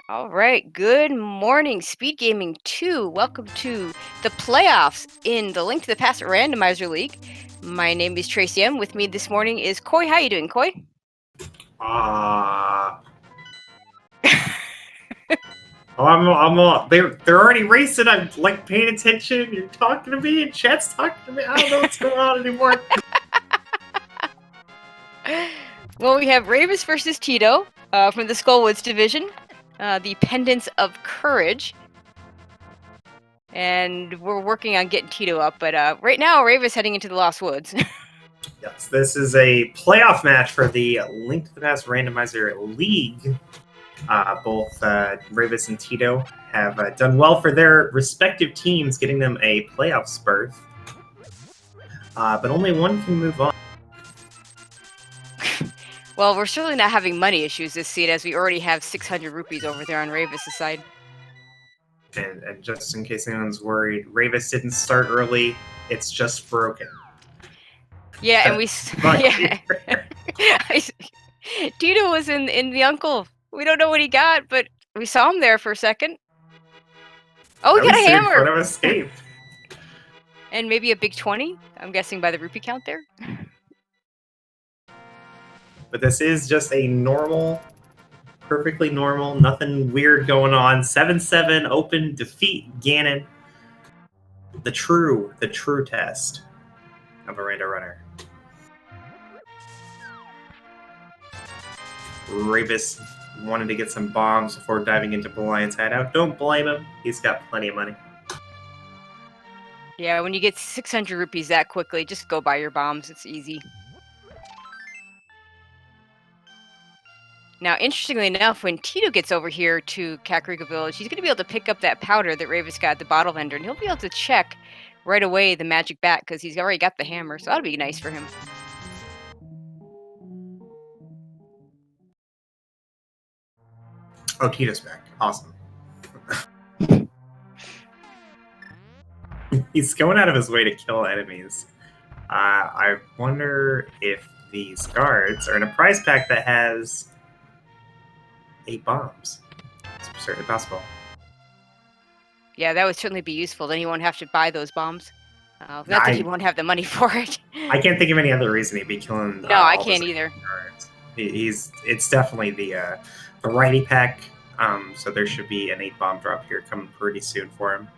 All right, good morning, Speed Gaming 2. Welcome to the playoffs in the Link to the Past Randomizer League. My name is Tracy M. With me this morning is Coy. How you doing, Coy? They're already racing. I'm like paying attention. You're talking to me, and chat's talking to me. I don't know what's going on anymore. Well, we have Rayvis versus Teto from the Skullwoods division, the Pendants of Courage. And we're working on getting Teto up, but right now Rayvis heading into the Lost Woods. Yes, this is a playoff match for the Link to the Past Randomizer League. Both Rayvis and Teto have done well for their respective teams, getting them a playoff berth. But only one can move on. Well, we're certainly not having money issues this seed, as we already have 600 rupees over there on Rayvis' side. And just in case anyone's worried, Rayvis didn't start early. It's just broken. Yeah, and we... yeah. Teto was in the Uncle. We don't know what he got, but we saw him there for a second. Oh, he got a hammer! In front of escape. And maybe a big 20, I'm guessing by the rupee count there. But this is just a normal, perfectly normal, nothing weird going on. 7-7 open, defeat Ganon. The true test of a rando runner. Rayvis wanted to get some bombs before diving into Blind's hideout. Don't blame him. He's got plenty of money. Yeah, when you get 600 rupees that quickly, just go buy your bombs. It's easy. Now, interestingly enough, when Teto gets over here to Kakariko Village, he's going to be able to pick up that powder that Rayvis got at the bottle vendor, and he'll be able to check right away the magic bat, because he's already got the hammer, so that'll be nice for him. Oh, Tito's back. Awesome. He's going out of his way to kill enemies. I wonder if these guards are in a prize pack that has 8 bombs. It's certainly possible. Yeah, that would certainly be useful. Then he won't have to buy those bombs. Not that he won't have the money for it. I can't think of any other reason he'd be killing. No, I can't either. It's definitely the variety pack. So there should be an 8 bomb drop here coming pretty soon for him.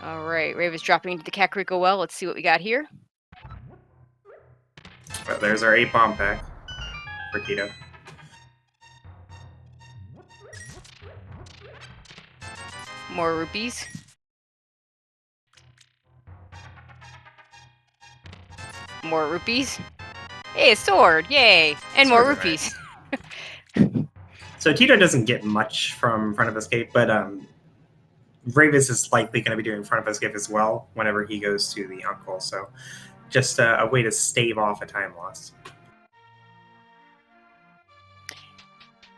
All right, Rayvis dropping into the Kakariko well. Let's see what we got here. Well, there's our 8 bomb pack for Teto. More rupees. More rupees. Hey, a sword! Yay! And more rupees. Nice. So Teto doesn't get much from Front of Escape, but Rayvis is likely going to be doing Front of Escape as well whenever he goes to the Uncle. So just a way to stave off a time loss.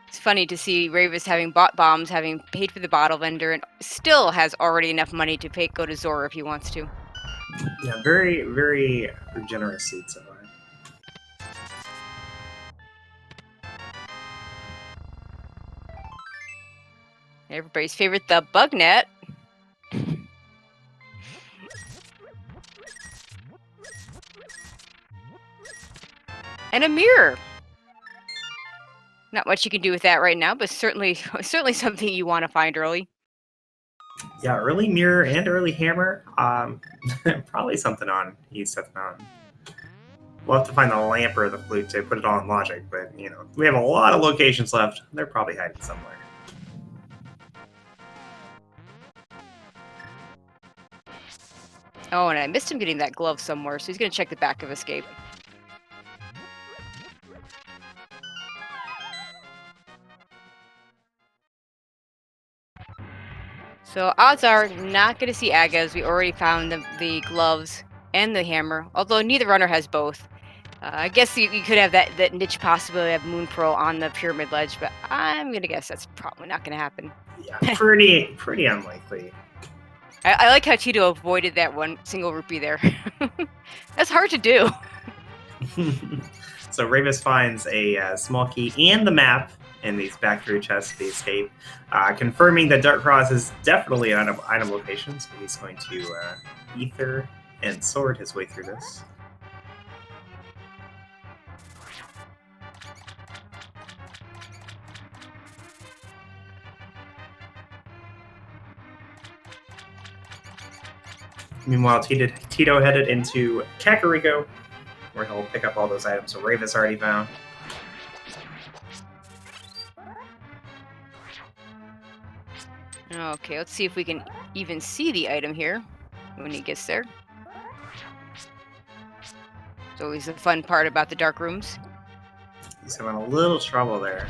It's funny to see Rayvis having bought bombs, having paid for the bottle vendor, and still has already enough money to go to Zora if he wants to. Yeah, very, very generous seed so far. Everybody's favorite, the bug net. And a mirror. Not much you can do with that right now, but certainly something you want to find early. Yeah, early mirror and early hammer. Probably something on E7 on. We'll have to find the lamp or the flute to put it all in logic, but you know, we have a lot of locations left. They're probably hiding somewhere. Oh, and I missed him getting that glove somewhere, so he's going to check the back of Escape. So odds are not going to see Agas. We already found the gloves and the hammer, although neither runner has both. I guess you could have that niche possibility of Moon Pearl on the pyramid ledge, but I'm going to guess that's probably not going to happen. Yeah, pretty unlikely. I like how Teto avoided that one single rupee there. That's hard to do. So Rayvis finds a small key and the map in these back through chests to the escape, confirming that Dark Cross is definitely an item location, so he's going to ether and sword his way through this. Meanwhile, Teto headed into Kakariko, where he'll pick up all those items so Rayvis already found. Okay, let's see if we can even see the item here when he gets there. It's always the fun part about the dark rooms. He's having a little trouble there.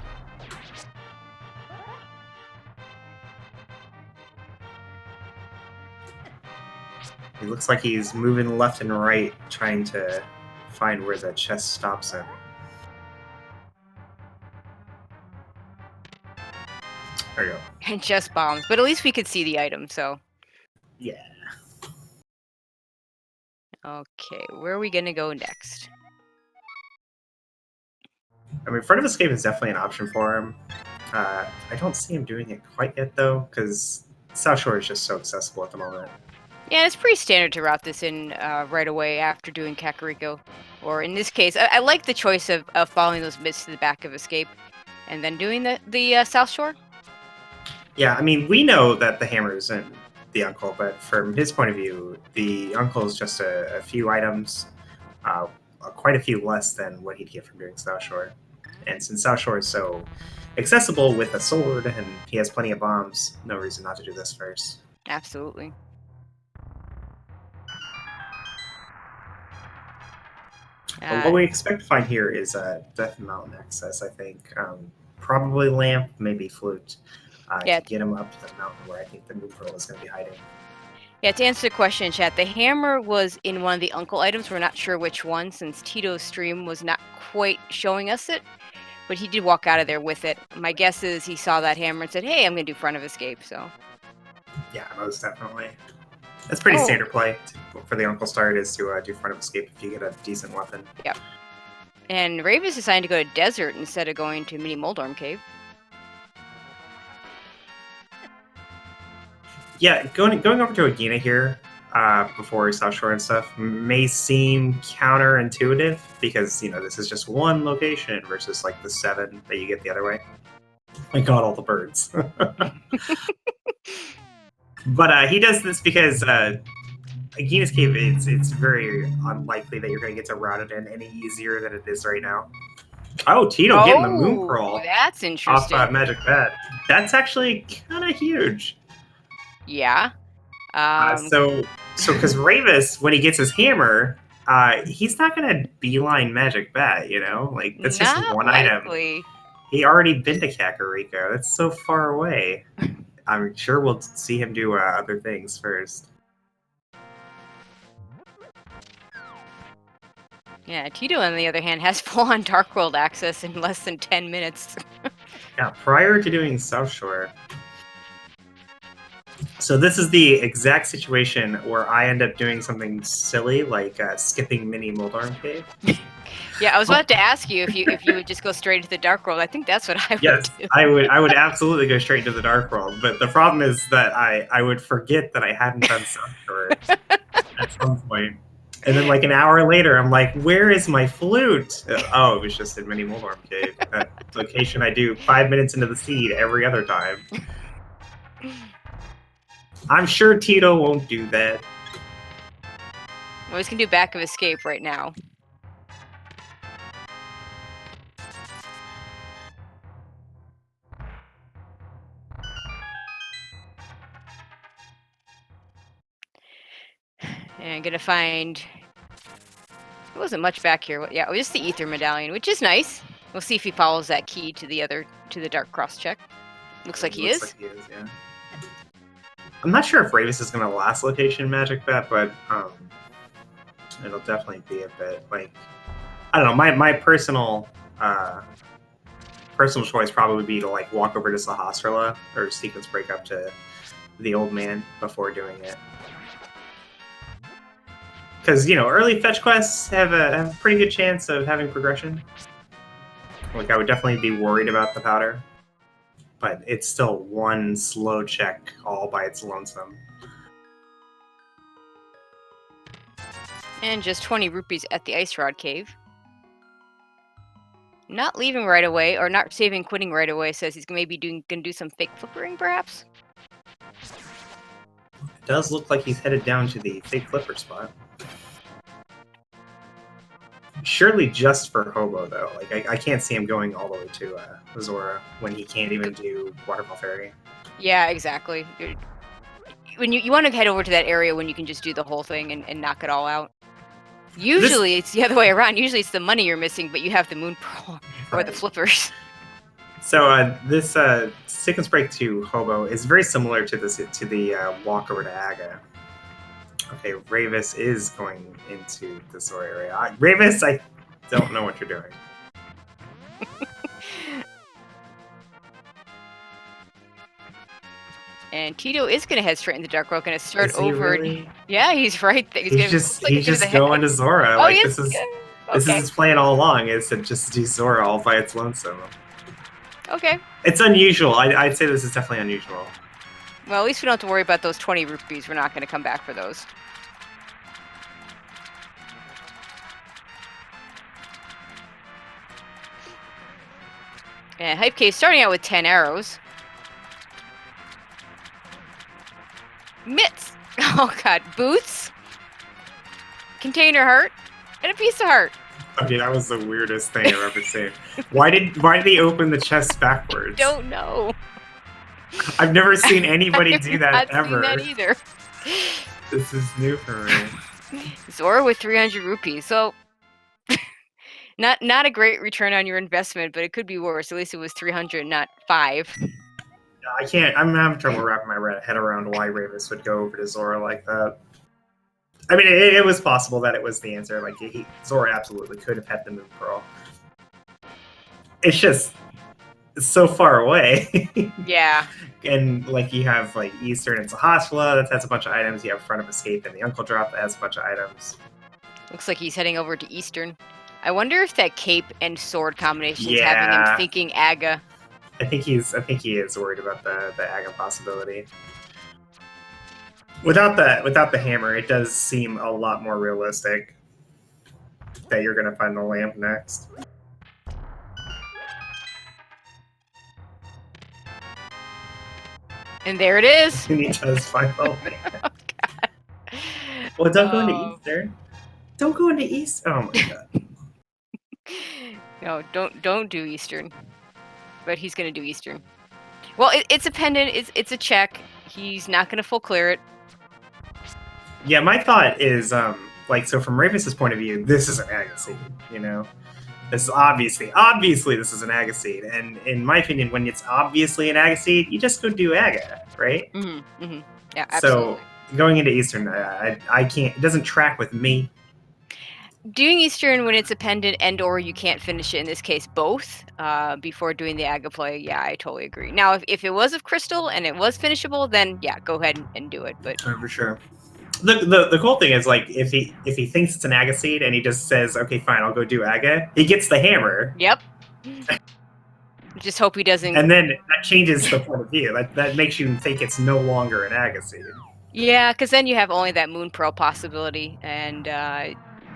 He looks like he's moving left and right, trying to find where the chest stops him. There you go. And chest bombs, but at least we could see the item, so. Yeah. Okay, where are we gonna go next? I mean, front of escape is definitely an option for him. I don't see him doing it quite yet, though, because South Shore is just so accessible at the moment. Yeah, it's pretty standard to route this in right away after doing Kakariko. Or in this case, I like the choice of following those bits to the back of escape and then doing the South Shore. Yeah, I mean, we know that the hammer isn't the uncle, but from his point of view, the uncle is just a few items, quite a few less than what he'd get from doing South Shore. And since South Shore is so accessible with a sword and he has plenty of bombs, no reason not to do this first. Absolutely. What we expect to find here is Death Mountain access, I think. Probably Lamp, maybe Flute. Yeah. To get him up to the mountain where I think the Moon Pearl is going to be hiding. Yeah, to answer the question, chat, the hammer was in one of the uncle items. We're not sure which one since Tito's stream was not quite showing us it, but he did walk out of there with it. My guess is he saw that hammer and said, hey, I'm going to do front of escape, so. Yeah, most definitely. That's pretty standard play for the uncle start is to do front of escape if you get a decent weapon. Yep. And Rayvis decided to go to desert instead of going to Mini Moldorm Cave. Yeah, going over to Agina here before South Shore and stuff may seem counterintuitive because, you know, this is just one location versus like the 7 that you get the other way. My god, all the birds. But he does this because Agina's Cave, it's very unlikely that you're going to get to route it in any easier than it is right now. Oh, Teto getting the Moon Pearl that's interesting. off Magic Bat. That's actually kind of huge. Yeah. So because Rayvis, when he gets his hammer, he's not going to beeline Magic Bat, you know? Like, that's just one item. He already been to Kakariko. That's so far away. I'm sure we'll see him do other things first. Yeah, Teto, on the other hand, has full-on Dark World access in less than 10 minutes. Yeah, prior to doing South Shore. So this is the exact situation where I end up doing something silly, like skipping Mini Moldorm Cave. Yeah, I was about to ask you if you would just go straight into the Dark World. I think that's what I would do. I would absolutely go straight into the Dark World, but the problem is that I would forget that I hadn't done South Shore at some point. And then like an hour later, I'm like, where is my flute? Oh, it was just in Mini Moldorm Cave. That location I do 5 minutes into the seed every other time. I'm sure Teto won't do that. Well, he's going to do back of escape right now. And I'm going to find... There wasn't much back here. Yeah, just the Ether Medallion, which is nice. We'll see if he follows that key to the Dark Cross check. Looks like he is. Like he is, yeah. I'm not sure if Rayvis is going to last location Magic Bet, but it'll definitely be a bit like, I don't know. My personal choice probably would be to like walk over to Sahasrara or sequence break up to the old man before doing it. Because, early fetch quests have a pretty good chance of having progression. Like, I would definitely be worried about the powder. But it's still one slow check all by its lonesome. And just 20 rupees at the Ice Rod Cave. Not leaving right away, or not saving quitting right away, says he's maybe gonna do some fake flippering, perhaps? It does look like he's headed down to the fake flipper spot. Surely just for Hobo, though. Like, I can't see him going all the way to Zora when he can't even do Waterfall Fairy. Yeah, exactly. When you want to head over to that area when you can just do the whole thing and knock it all out. Usually it's the other way around. Usually it's the money you're missing, but you have the Moon Pearl or the flippers. So this Sequence Break to Hobo is very similar to the walk over to Aga. Okay, Rayvis is going into the Zora area. Rayvis, I don't know what you're doing. And Teto is going to head straight into Dark Road, going to start over. Really? Yeah, he's right there. He's just going to Zora. Oh, like yes. This is his plan all along, is to just do Zora all by its lonesome. Okay. It's unusual. I'd say this is definitely unusual. Well, at least we don't have to worry about those 20 rupees. We're not going to come back for those. And Hype Cave starting out with 10 arrows. Mitts! Oh god, boots, container heart, and a piece of heart. Okay, that was the weirdest thing I've ever seen. Why did he open the chest backwards? Don't know. I've never seen anybody do that ever. I've seen that either. This is new for me. Zora with 300 rupees, so not a great return on your investment, but it could be worse. At least it was 300, not 5. I'm having trouble wrapping my head around why Rayvis would go over to Zora like that. I mean, it was possible that it was the answer. Like, Zora absolutely could have had the Moon Pearl. It's just so far away. Yeah. And, like, you have, like, Eastern and Sahasla that has a bunch of items. You have Front of Escape and the Uncle Drop that has a bunch of items. Looks like he's heading over to Eastern. I wonder if that cape and sword combination is having him thinking Aga. I think he is worried about the Aga possibility. Without the hammer, it does seem a lot more realistic that you're gonna find the lamp next. And there it is. And he does find the lamp. Oh god. Well, don't go into Eastern. Don't go into East. Oh my god. No, don't do Eastern. But he's gonna do Eastern. Well, it's a pendant. It's a check. He's not gonna full clear it. Yeah, my thought is so from Rayvis's point of view, this is an Agaseed. This is obviously this is an Agaseed, and in my opinion, when it's obviously an Agaseed, you just go do Aga, right? Mm-hmm. Mm-hmm. Yeah, absolutely. So going into Eastern, I can't. It doesn't track with me. Doing Eastern when it's a pendant and or you can't finish it, in this case both, before doing the Aga play, yeah, I totally agree. Now, if it was of Crystal and it was finishable, then yeah, go ahead and do it. But for sure. The cool thing is, like, if he thinks it's an Agaseed and he just says, okay, fine, I'll go do Aga, he gets the hammer. Yep. Just hope he doesn't. And then that changes the point of view. That makes you think it's no longer an Agaseed. Yeah, because then you have only that Moon Pearl possibility, and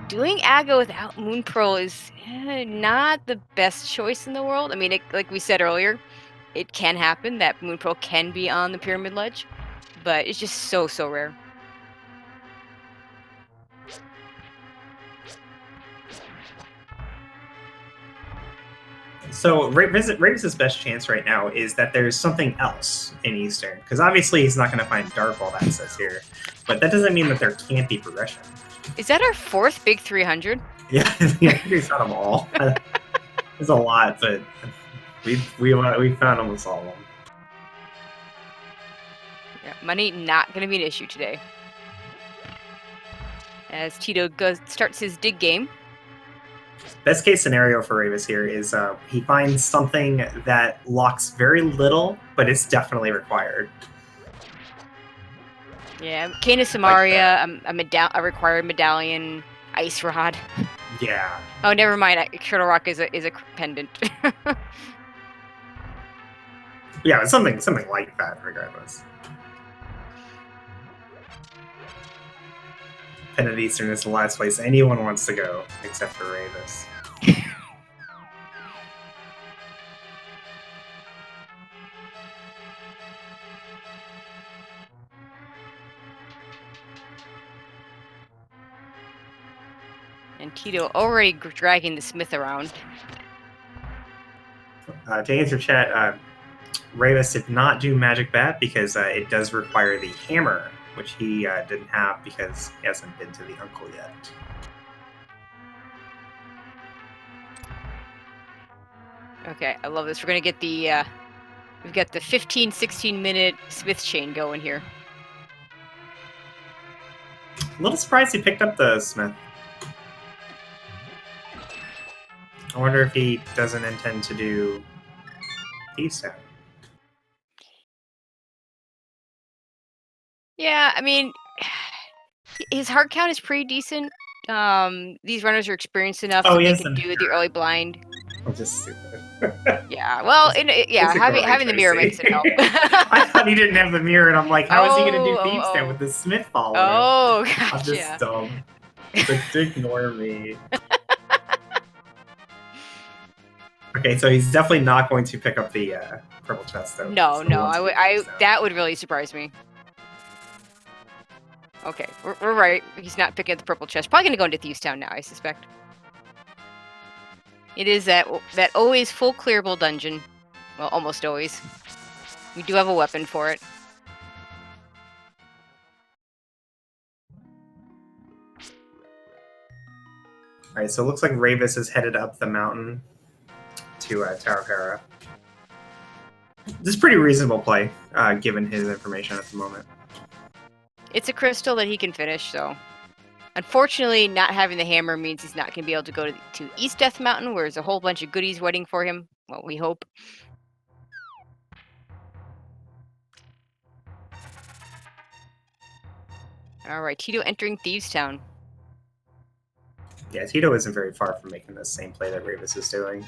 doing Aga without Moon Pearl is not the best choice in the world. I mean, like we said earlier, it can happen that Moon Pearl can be on the Pyramid Ledge, but it's just so rare. So Rayvis's best chance right now is that there's something else in Eastern, because obviously he's not going to find Dark Vault access here, but that doesn't mean that there can't be progression. Is that our 4th big 300? Yeah, we've found them all. There's a lot, but we found almost all of them. Yeah, money not going to be an issue today. As Teto starts his dig game. Best case scenario for Rayvis here is he finds something that locks very little, but it's definitely required. Yeah, Cane of Samaria, a required medallion, ice rod. Yeah. Oh, never mind. Turtle Rock is a pendant. Yeah, it's something like that, regardless. Pendant Eastern is the last place anyone wants to go, except for Rayvis. And Teto already dragging the Smith around. To answer chat, Rayvis did not do Magic Bat because it does require the hammer, which he didn't have because he hasn't been to the uncle yet. Okay, I love this. We're gonna get the we've got the 15-16 minute Smith chain going here. A little surprised he picked up the Smith. I wonder if he doesn't intend to do Thieves Town. Yeah, I mean, his heart count is pretty decent. These runners are experienced enough so they can do the early blind. I'm just stupid. Yeah, well, yeah, having the mirror makes it help. I thought he didn't have the mirror, and I'm like, how is he going to do Thieves Town with the Smith following him? Oh, gotcha. I'm just dumb. Just ignore me. Okay, so he's definitely not going to pick up the purple chest, though. No, that would really surprise me. Okay, we're right. He's not picking up the purple chest. Probably going to go into Thieves Town now, I suspect. It is that always full clearable dungeon. Well, almost always. We do have a weapon for it. Alright, so it looks like Rayvis is headed up the mountain to Taropera. This is pretty reasonable play, given his information at the moment. It's a crystal that he can finish, so... Unfortunately, not having the hammer means he's not going to be able to go to East Death Mountain, where there's a whole bunch of goodies waiting for him. Well, we hope. Alright, Teto entering Thieves Town. Yeah, Teto isn't very far from making the same play that Rayvis is doing.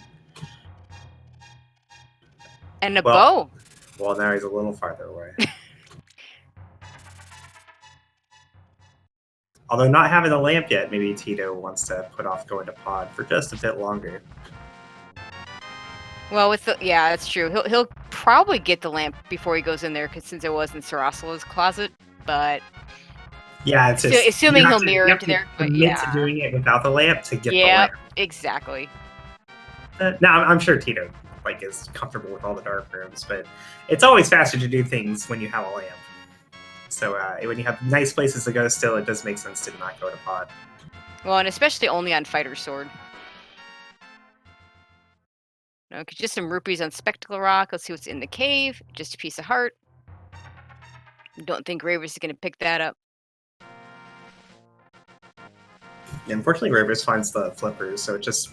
And a bow! Well, now he's a little farther away. Although not having the lamp yet, maybe Teto wants to put off going to pod for just a bit longer. Well, yeah, that's true. He'll probably get the lamp before he goes in there, since it was in Sarasala's closet. But yeah, it's just, assuming he'll mirror into there. But yeah, to doing it without the lamp to get the lamp. Exactly. Now I'm sure Teto is comfortable with all the dark rooms, but it's always faster to do things when you have a lamp. So when you have nice places to go still, it does make sense to not go to pod. Well, and especially only on Fighter's Sword. Okay, just some rupees on Spectacle Rock. Let's see what's in the cave. Just a piece of heart. Don't think Rayvis is going to pick that up. Yeah, unfortunately, Rayvis finds the flippers, so it's just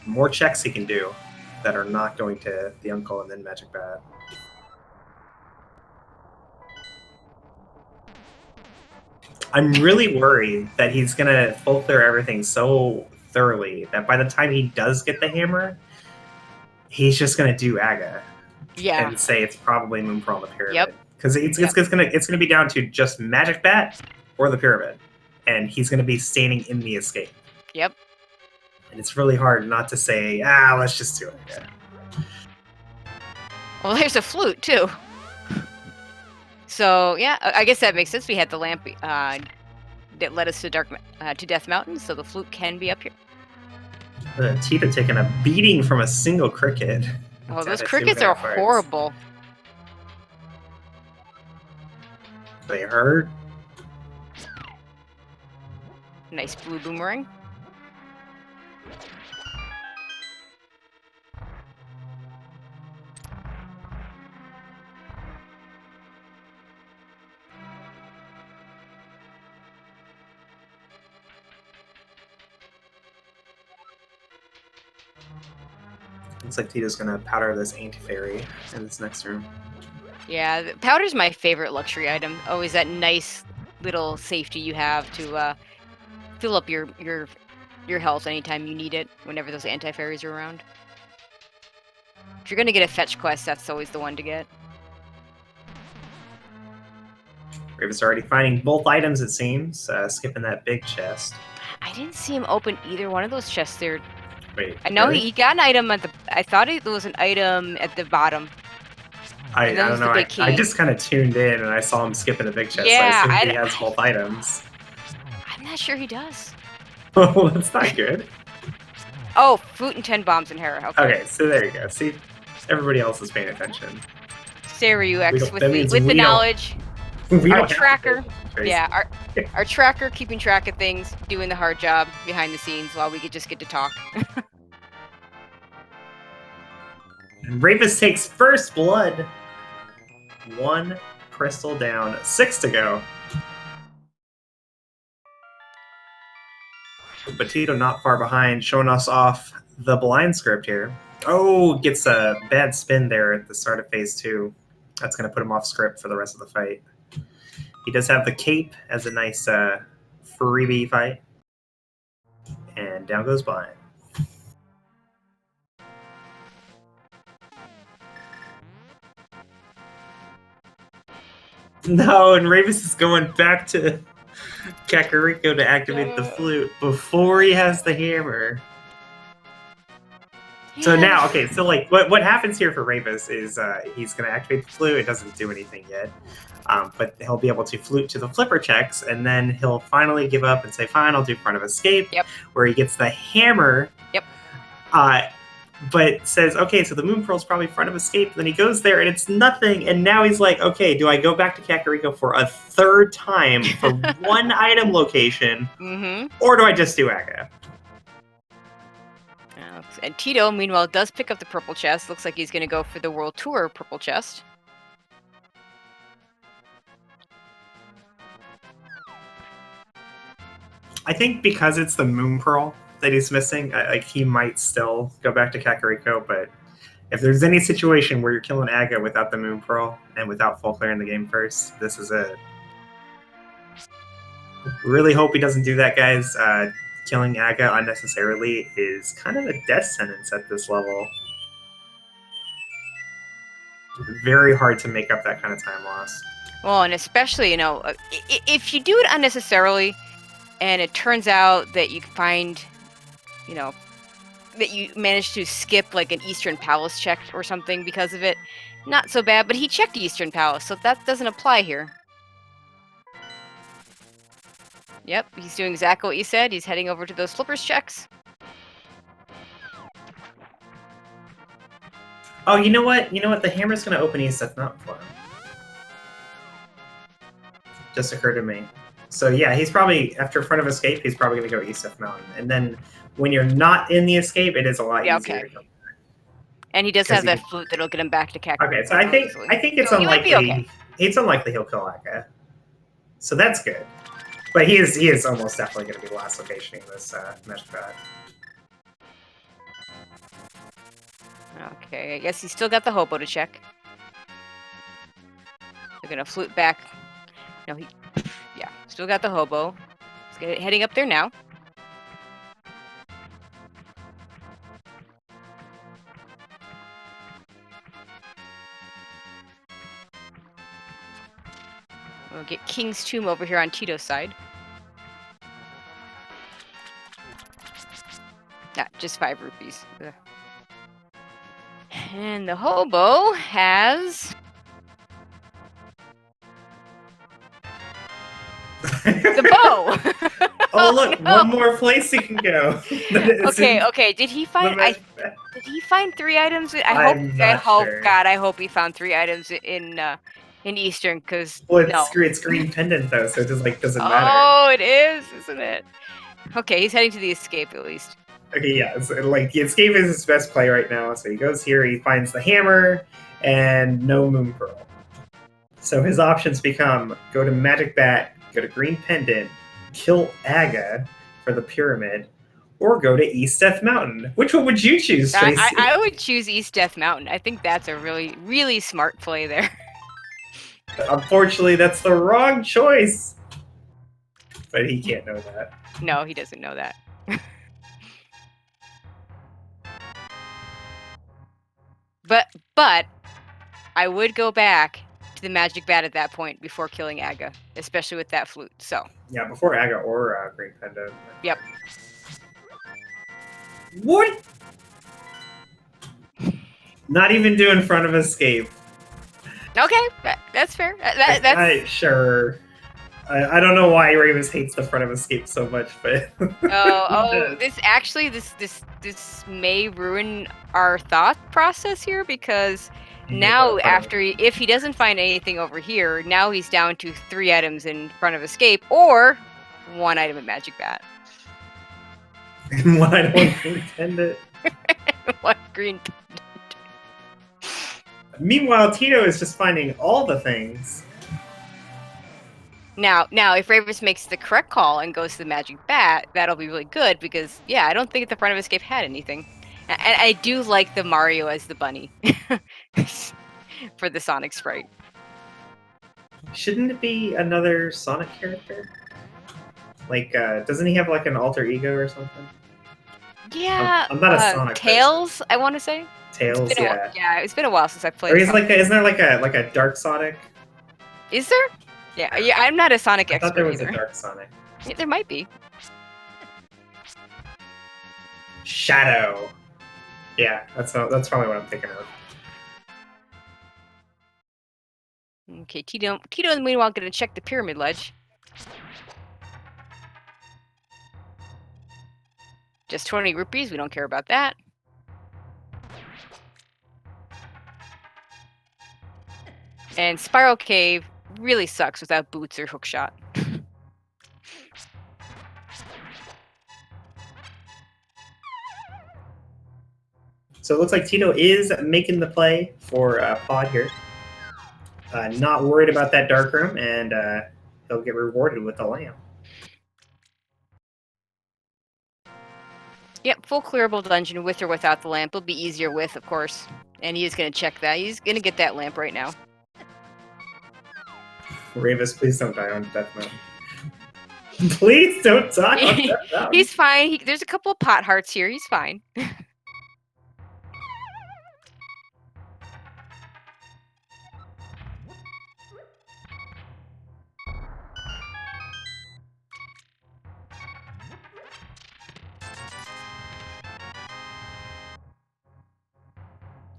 more checks he can do that are not going to the uncle and then Magic Bat. I'm really worried that he's going to full clear everything so thoroughly that by the time he does get the hammer, he's just going to do Aga. Yeah. And say it's probably Moon Pearl on the Pyramid. Because it's gonna be down to just Magic Bat or the Pyramid. And he's going to be standing in the escape. Yep. And it's really hard not to say, let's just do it. Yeah. Well, there's a flute, too. So, yeah, I guess that makes sense. We had the lamp that led us to Death Mountain, so the flute can be up here. Teto taking a beating from a single cricket. Oh, those crickets are horrible. They hurt. Nice blue boomerang. Looks like Tito's gonna powder this anti-fairy in this next room. Yeah, powder's my favorite luxury item. Always that nice little safety you have to fill up your health anytime you need it. Whenever those anti-fairies are around. If you're gonna get a fetch quest, that's always the one to get. Rayvis already finding both items, it seems. Skipping that big chest. I didn't see him open either one of those chests there. Wait, I know really? he got an item at the. I thought it was an item at the bottom. I that don't was know. the big I key. just kind of tuned in and I saw him skipping the big chest. Yeah, so I assumed he has both items. I'm not sure he does. Well, that's not good. Oh, flute and 10 bombs in Hera. Okay. Okay, so there you go. See, everybody else is paying attention. Stay where you We X don't- with that the means with the we don't- knowledge. We Our don't have to tracker. Trace. Yeah, our tracker keeping track of things, doing the hard job behind the scenes while we could just get to talk. And Rayvis takes first blood. 1 crystal down, 6 to go. But Teto not far behind, showing us off the blind script here. Oh, gets a bad spin there at the start of phase 2. That's going to put him off script for the rest of the fight. He does have the cape as a nice freebie fight. And down goes blind. No, and Rayvis is going back to Kakariko to activate the flute before he has the hammer. So now, okay, so like what happens here for Rayvis is he's going to activate the flute. It doesn't do anything yet, but he'll be able to flute to the flipper checks, and then he'll finally give up and say, "Fine, I'll do front of escape," where he gets the hammer. Yep. But says, "Okay, so the moon pearl's probably front of escape." Then he goes there, and it's nothing. And now he's like, "Okay, do I go back to Kakariko for a third time for one item location, or do I just do Aga?" And Teto, meanwhile, does pick up the purple chest. Looks like he's going to go for the World Tour purple chest. I think because it's the moon pearl that he's missing, like he might still go back to Kakariko, but if there's any situation where you're killing Aga without the moon pearl and without full clearing the game first, this is it. Really hope he doesn't do that, guys. Killing Aga unnecessarily is kind of a death sentence at this level. Very hard to make up that kind of time loss. Well, and especially, you know, if you do it unnecessarily, and it turns out that you find, you know, that you managed to skip like an Eastern Palace check or something because of it, not so bad. But he checked Eastern Palace, so that doesn't apply here. Yep, he's doing exactly what you said. He's heading over to those flippers checks. Oh, you know what? You know what? The hammer's going to open East Death Mountain for him. Just occurred to me. So yeah, he's probably, after front of escape, he's probably going to go East Death Mountain. And then when you're not in the escape, it is a lot easier to come back. And he does have that flute that'll get him back to Kakariko. Okay, so I think it's unlikely. Okay. It's unlikely he'll kill Aga. So that's good. But he is almost definitely going to be the last location in this mesh pad. Okay, I guess he's still got the hobo to check. They're gonna flute back. No, yeah, still got the hobo. He's heading up there now. We'll get King's Tomb over here on Tito's side. Just 5 rupees. Ugh. And the hobo has the bow. Oh look, no. One more place he can go. Okay. Did he find? Did he find 3 items? I hope. Sure. God, I hope he found 3 items in Eastern, because it's green pendant though, so it just doesn't matter. Oh, it is, isn't it? Okay, he's heading to the escape at least. Okay, yeah, so, the escape is his best play right now. So he goes here, he finds the hammer and no moon pearl. So his options become go to Magic Bat, go to green pendant, kill Aga for the pyramid, or go to East Death Mountain. Which one would you choose, Tracy? I would choose East Death Mountain. I think that's a really, really smart play there. Unfortunately, that's the wrong choice. But he can't know that. No, he doesn't know that. But I would go back to the magic bat at that point before killing Aga, especially with that flute. So Yeah, before Aga or Green Pendant. Yep. What? Not even doing front of escape. okay, that's fair. That's sure. I don't know why Rayvis hates the front of escape so much, but oh, this may ruin our thought process here because now if he doesn't find anything over here, now he's down to 3 items in front of escape or 1 item in magic bat. And 1 item in green pendant. 1 green. Meanwhile, Teto is just finding all the things. Now, if Rayvis makes the correct call and goes to the magic bat, that'll be really good because, yeah, I don't think the front of escape had anything. And I do like the Mario as the bunny for the Sonic sprite. Shouldn't it be another Sonic character? Like, doesn't he have like an alter ego or something? Yeah, I'm not a Sonic Tails, person. I want to say. Tails, yeah. Yeah, it's been a while since I played. Or isn't there like a Dark Sonic? Is there? Yeah, I'm not a Sonic expert. I thought there was either. a Dark Sonic. Yeah, there might be. Shadow. Yeah, that's probably what I'm thinking of. Okay, Teto meanwhile gonna check the pyramid ledge. Just 20 rupees, we don't care about that. And Spiral Cave really sucks without boots or hookshot. So it looks like Teto is making the play for Pod here. Not worried about that dark room, and he'll get rewarded with the lamp. Yep, full clearable dungeon with or without the lamp. It'll be easier with, of course. And he is going to check that. He's going to get that lamp right now. Rayvis, please don't die on Death Mountain. Please don't die on Death Mountain. He's fine. There's a couple of pot hearts here. He's fine.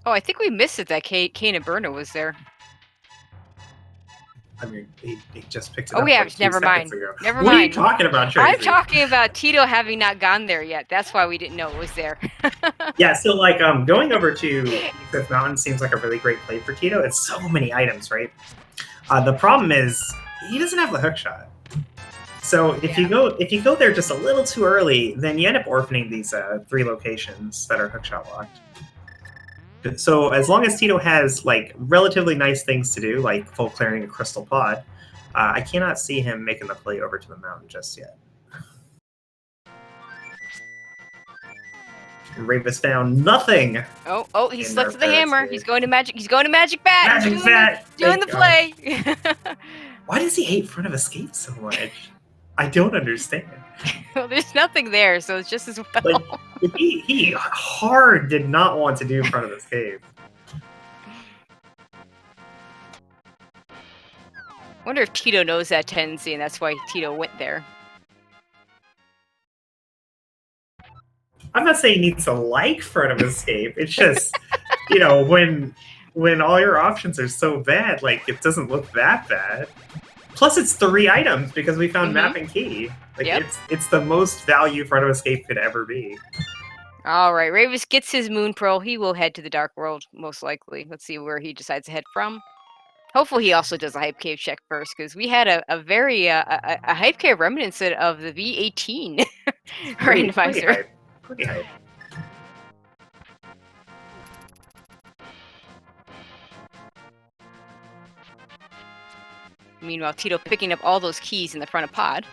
Oh, I think we missed it that Kane and Berna was there. I mean, he just picked it up. Oh, yeah, like never mind. Never mind. What are you talking about, Tracy? I'm talking about Teto having not gone there yet. That's why we didn't know it was there. Yeah, so like going over to Fifth Mountain seems like a really great play for Teto. It's so many items, right? The problem is he doesn't have the hookshot. So if you go there just a little too early, then you end up orphaning these 3 locations that are hookshot locked. So as long as Teto has like relatively nice things to do, like full clearing a crystal pod, I cannot see him making the play over to the mountain just yet. Rayvis found nothing. Oh, he slept with the hammer. He's going to magic. He's going to magic bat. Magic bat. Doing the play. Why does he hate front of escape so much? I don't understand. Well, there's nothing there, so it's just as well. Like, he hard did not want to do front of escape. I wonder if Teto knows that tendency, and that's why Teto went there. I'm not saying he needs to like front of escape. It's just, when all your options are so bad, like it doesn't look that bad. Plus, it's 3 items because we found map and key. Like it's the most value front of escape could ever be. All right, Rayvis gets his Moon Pearl. He will head to the Dark World most likely. Let's see where he decides to head from. Hopefully, he also does a Hype Cave check first because we had a very a Hype Cave reminiscent of the V18 randomizer. Pretty hype. Meanwhile, Teto picking up all those keys in the front of Pod.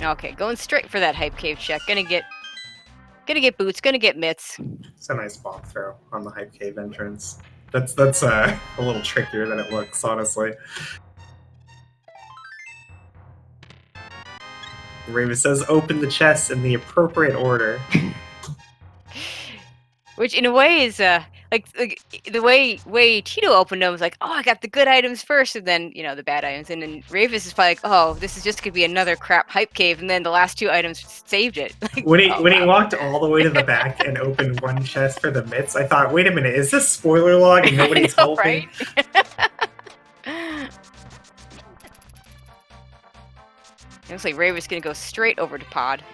Okay, going straight for that hype cave check. Gonna get boots. Gonna get mitts. It's a nice bomb throw on the hype cave entrance. That's a little trickier than it looks, honestly. Rayvis says open the chest in the appropriate order. Which in a way is like the way Teto opened them was like, oh, I got the good items first, and then the bad items, and then Rayvis is probably like, oh, this is just gonna be another crap hype cave, and then the last two items saved it. Like, When he walked all the way to the back and opened one chest for the mitts, I thought, wait a minute, is this spoiler log and nobody's helping? Right? Looks like Rayvis gonna go straight over to Pod.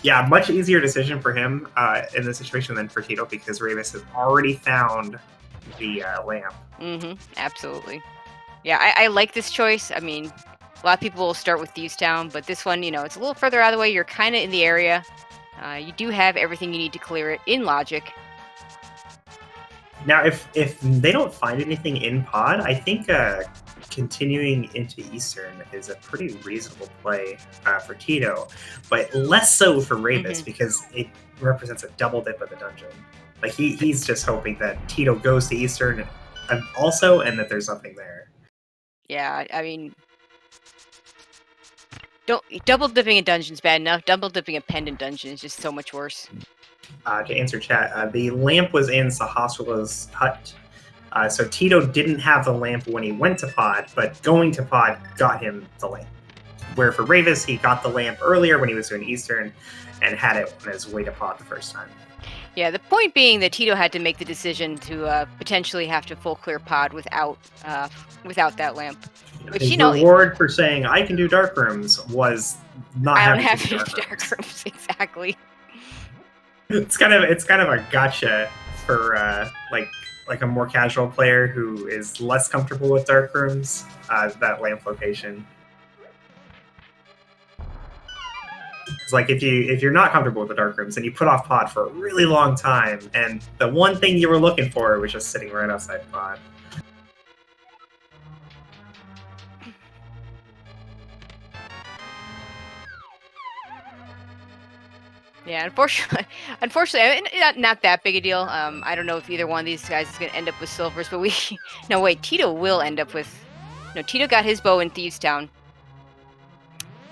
Yeah, much easier decision for him in this situation than for Teto because Rayvis has already found the lamp. Absolutely. Yeah, I like this choice. I mean, a lot of people will start with Thieves Town, but this one, it's a little further out of the way. You're kind of in the area. You do have everything you need to clear it in logic. Now, if they don't find anything in Pod, I think continuing into Eastern is a pretty reasonable play for Teto, but less so for Rayvis because it represents a double dip of the dungeon. Like he's just hoping that Teto goes to Eastern and also, and that there's nothing there. Yeah, I mean, double dipping a dungeon's bad enough. Double dipping a Pendant dungeon is just so much worse. To answer chat, the lamp was in Sahasrara's hut. So Teto didn't have the lamp when he went to Pod, but going to Pod got him the lamp. Where for Rayvis, he got the lamp earlier when he was doing Eastern and had it on his way to Pod the first time. Yeah, the point being that Teto had to make the decision to potentially have to full clear Pod without that lamp. Which, his reward for saying I can do dark rooms was not having to do dark rooms. Exactly. It's kind of a gotcha for like a more casual player who is less comfortable with dark rooms. That lamp location. It's like if you're not comfortable with the dark rooms and you put off Pod for a really long time, and the one thing you were looking for was just sitting right outside Pod. Yeah, unfortunately, not that big a deal. I don't know if either one of these guys is going to end up with silvers, but no, wait, Teto will end up with. No, Teto got his bow in Thieves Town.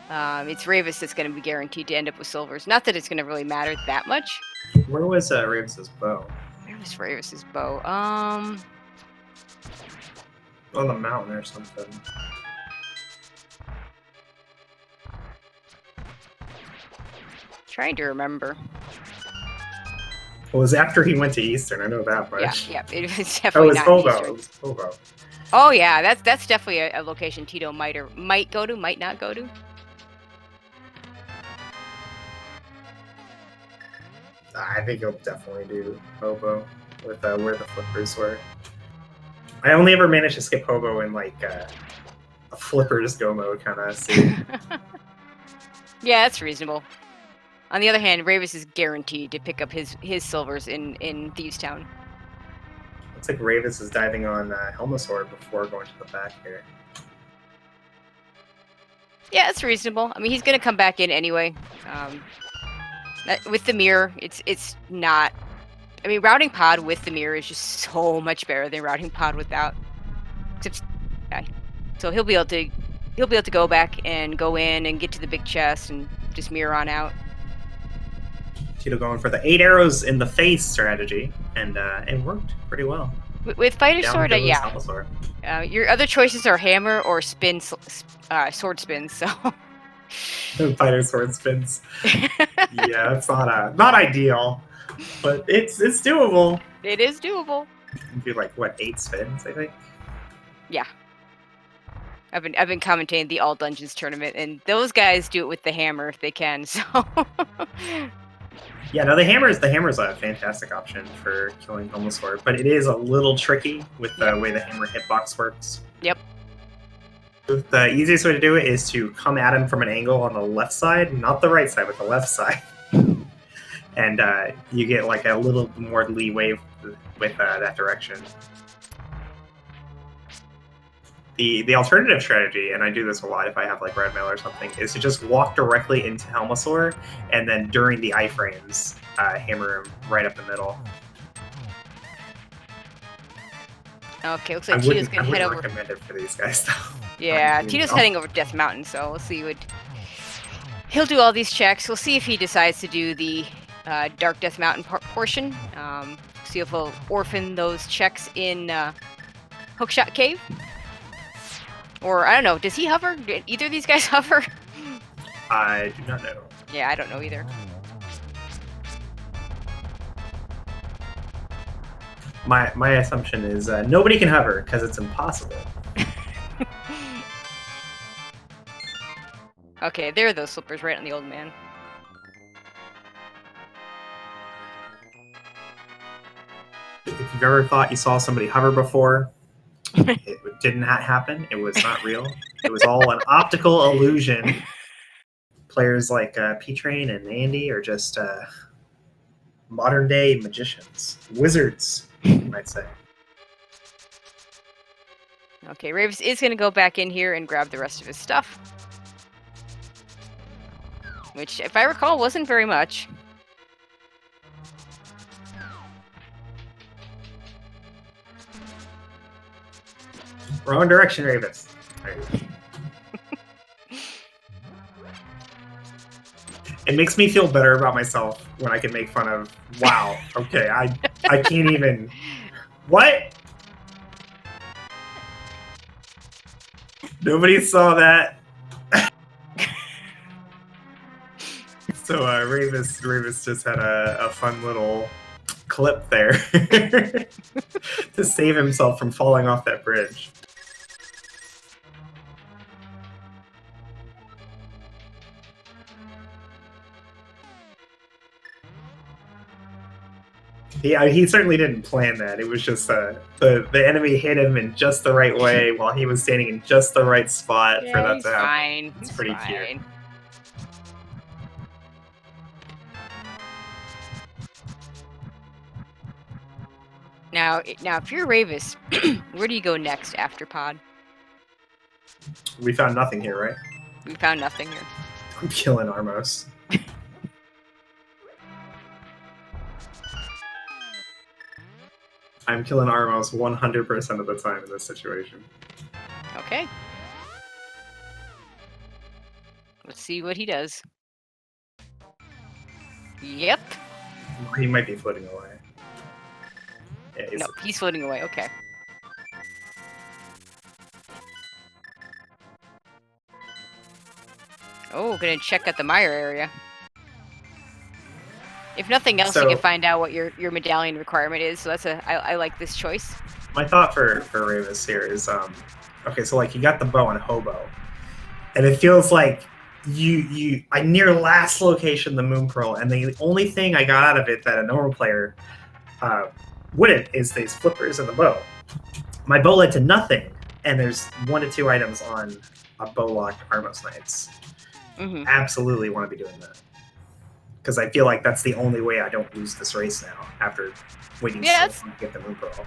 It's Rayvis that's going to be guaranteed to end up with silvers. Not that it's going to really matter that much. Where was Rayvis's bow? Where was Rayvis's bow? On the mountain or something. Trying to remember. Well, it was after he went to Eastern. I know that much. Yeah, it was definitely not Hobo. Eastern. It was Hobo. Oh yeah, that's definitely a location Teto might go to, might not go to. I think he'll definitely do Hobo with where the flippers were. I only ever managed to skip Hobo in like a flippers go mode kind of scene. Yeah, that's reasonable. On the other hand, Rayvis is guaranteed to pick up his silvers in Thieves Town. Looks like Rayvis is diving on Helmasaur before going to the back here. Yeah, it's reasonable. I mean, he's going to come back in anyway. With the mirror, it's not. I mean, routing Pod with the mirror is just so much better than routing Pod without. Except, yeah. So he'll be able to go back and go in and get to the big chest and just mirror on out. Teto going for the 8 arrows in the face strategy, and it worked pretty well. With Fighter Sword, yeah. Your other choices are hammer or sword spins. So. Fighter sword spins. Yeah, it's not ideal, but it's doable. It is doable. It'd be like what 8 spins, I think. Yeah. I've been commentating the All Dungeons tournament, and those guys do it with the hammer if they can. So. Yeah, no, the hammer's a fantastic option for killing Helmasaur, but it is a little tricky with the way the hammer hitbox works. Yep. The easiest way to do it is to come at him from an angle on the left side, not the right side, but the left side. And you get like a little more leeway with that direction. The alternative strategy, and I do this a lot if I have like red mail or something, is to just walk directly into Helmasaur, and then during the iframes, hammer him right up the middle. Okay, looks like Tito's gonna head over. I wouldn't recommend it for these guys though. Yeah, Tito's heading over Death Mountain, so we'll see what he'll do. All these checks. We'll see if he decides to do the Dark Death Mountain portion. See if he'll orphan those checks in Hookshot Cave. Or, I don't know, does he hover? Do either of these guys hover? I do not know. Yeah, I don't know either. My assumption is nobody can hover because it's impossible. Okay, there are those slippers right on the old man. If you've ever thought you saw somebody hover before, it did not happen. It was not real. It was all an optical illusion. Players like P-Train and Andy are just modern day magicians. Wizards, you might say. Okay, Rayvis is going to go back in here and grab the rest of his stuff. Which, if I recall, wasn't very much. Wrong direction, Rayvis. It makes me feel better about myself when I can make fun of, wow, okay, I can't even... What? Nobody saw that. So Rayvis just had a fun little clip there to save himself from falling off that bridge. Yeah, he certainly didn't plan that. It was just the enemy hit him in just the right way while he was standing in just the right spot for that to happen. Fine. It's pretty cute. Now, if you're Rayvis, where do you go next after Pod? We found nothing here, right? We found nothing here. I'm killing Armos. I'm killing Armos 100% of the time in this situation. Okay. Let's see what he does. Yep. He might be floating away. Yeah, No, he's floating away. Okay. Oh, gonna check out the Mire area. If nothing else, you can find out what your medallion requirement is. So that's I like this choice. My thought for Rayvis here is okay, so like you got the bow and hobo, and it feels like I near last location the Moon Pearl, and the only thing I got out of it that a normal player wouldn't is these flippers and the bow. My bow led to nothing, and there's 1 to 2 items on a bow locked Armos Knights. Mm-hmm. Absolutely want to be doing that. Because I feel like that's the only way I don't lose this race now after waiting so long to get the Moon Pearl.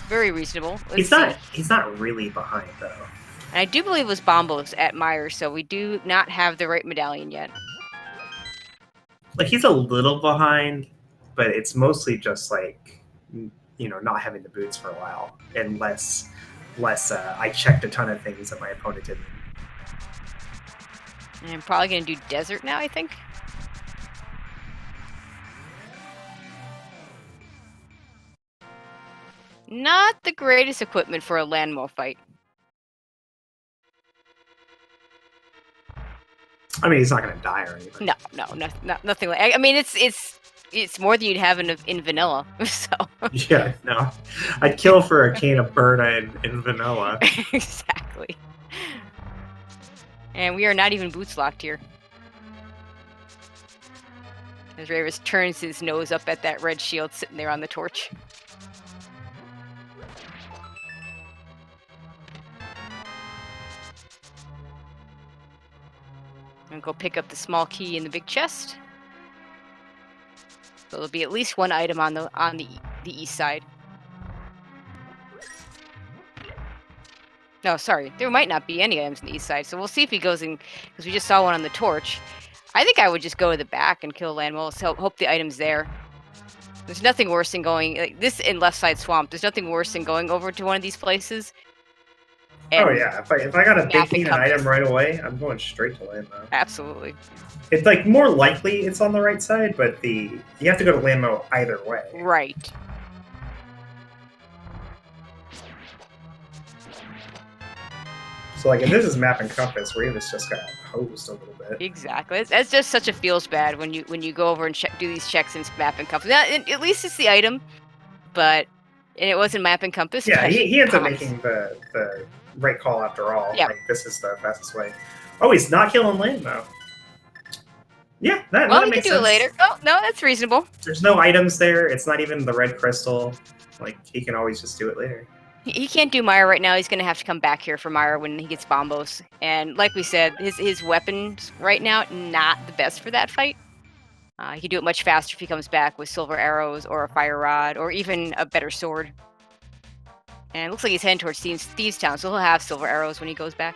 Very reasonable. He's not really behind though. And I do believe it was Bombos at Mire, so we do not have the right medallion yet. Like he's a little behind, but it's mostly just like, you know, not having the boots for a while, and less I checked a ton of things that my opponent didn't. And I'm probably gonna do desert now, I think. Not the greatest equipment for a Landmo fight. I mean, he's not going to die or anything. No, nothing like. I mean, it's more than you'd have in vanilla. So. Yeah, no, I'd kill for a cane of Berta in vanilla. Exactly. And we are not even boots locked here. As Rayvis turns his nose up at that red shield sitting there on the torch. And go pick up the small key in the big chest. So there'll be at least one item on the east side. No, sorry. There might not be any items on the east side, so we'll see if he goes in, because we just saw one on the torch. I think I would just go to the back and kill landmolls, hope the item's there. There's nothing worse than going, like, this in left side swamp, there's nothing worse than going over to one of these places. Oh yeah, if I got a big need an compass. item right away, I'm going straight to landmo. Absolutely. It's like more likely it's on the right side, but you have to go to landmo either way. Right. So like if this is map and compass, Rayvis just got hosed a little bit. Exactly. That's just such a feels bad when you go over and do these checks in map and compass. Now, at least it's the item, and it wasn't map and compass. Yeah, he ends up making the right call after all. Yeah. Like this is the fastest way. Oh, he's not killing landmo. Yeah, that well, you makes can do sense. it later. Oh no, that's reasonable. There's no items there. It's not even the red crystal. Like he can always just do it later. He can't do Myra right now. He's going to have to come back here for Myra when he gets bombos. And like we said, his weapons right now, not the best for that fight. He can do it much faster if he comes back with silver arrows or a fire rod or even a better sword. And it looks like he's heading towards Thieves Town, so he'll have silver arrows when he goes back.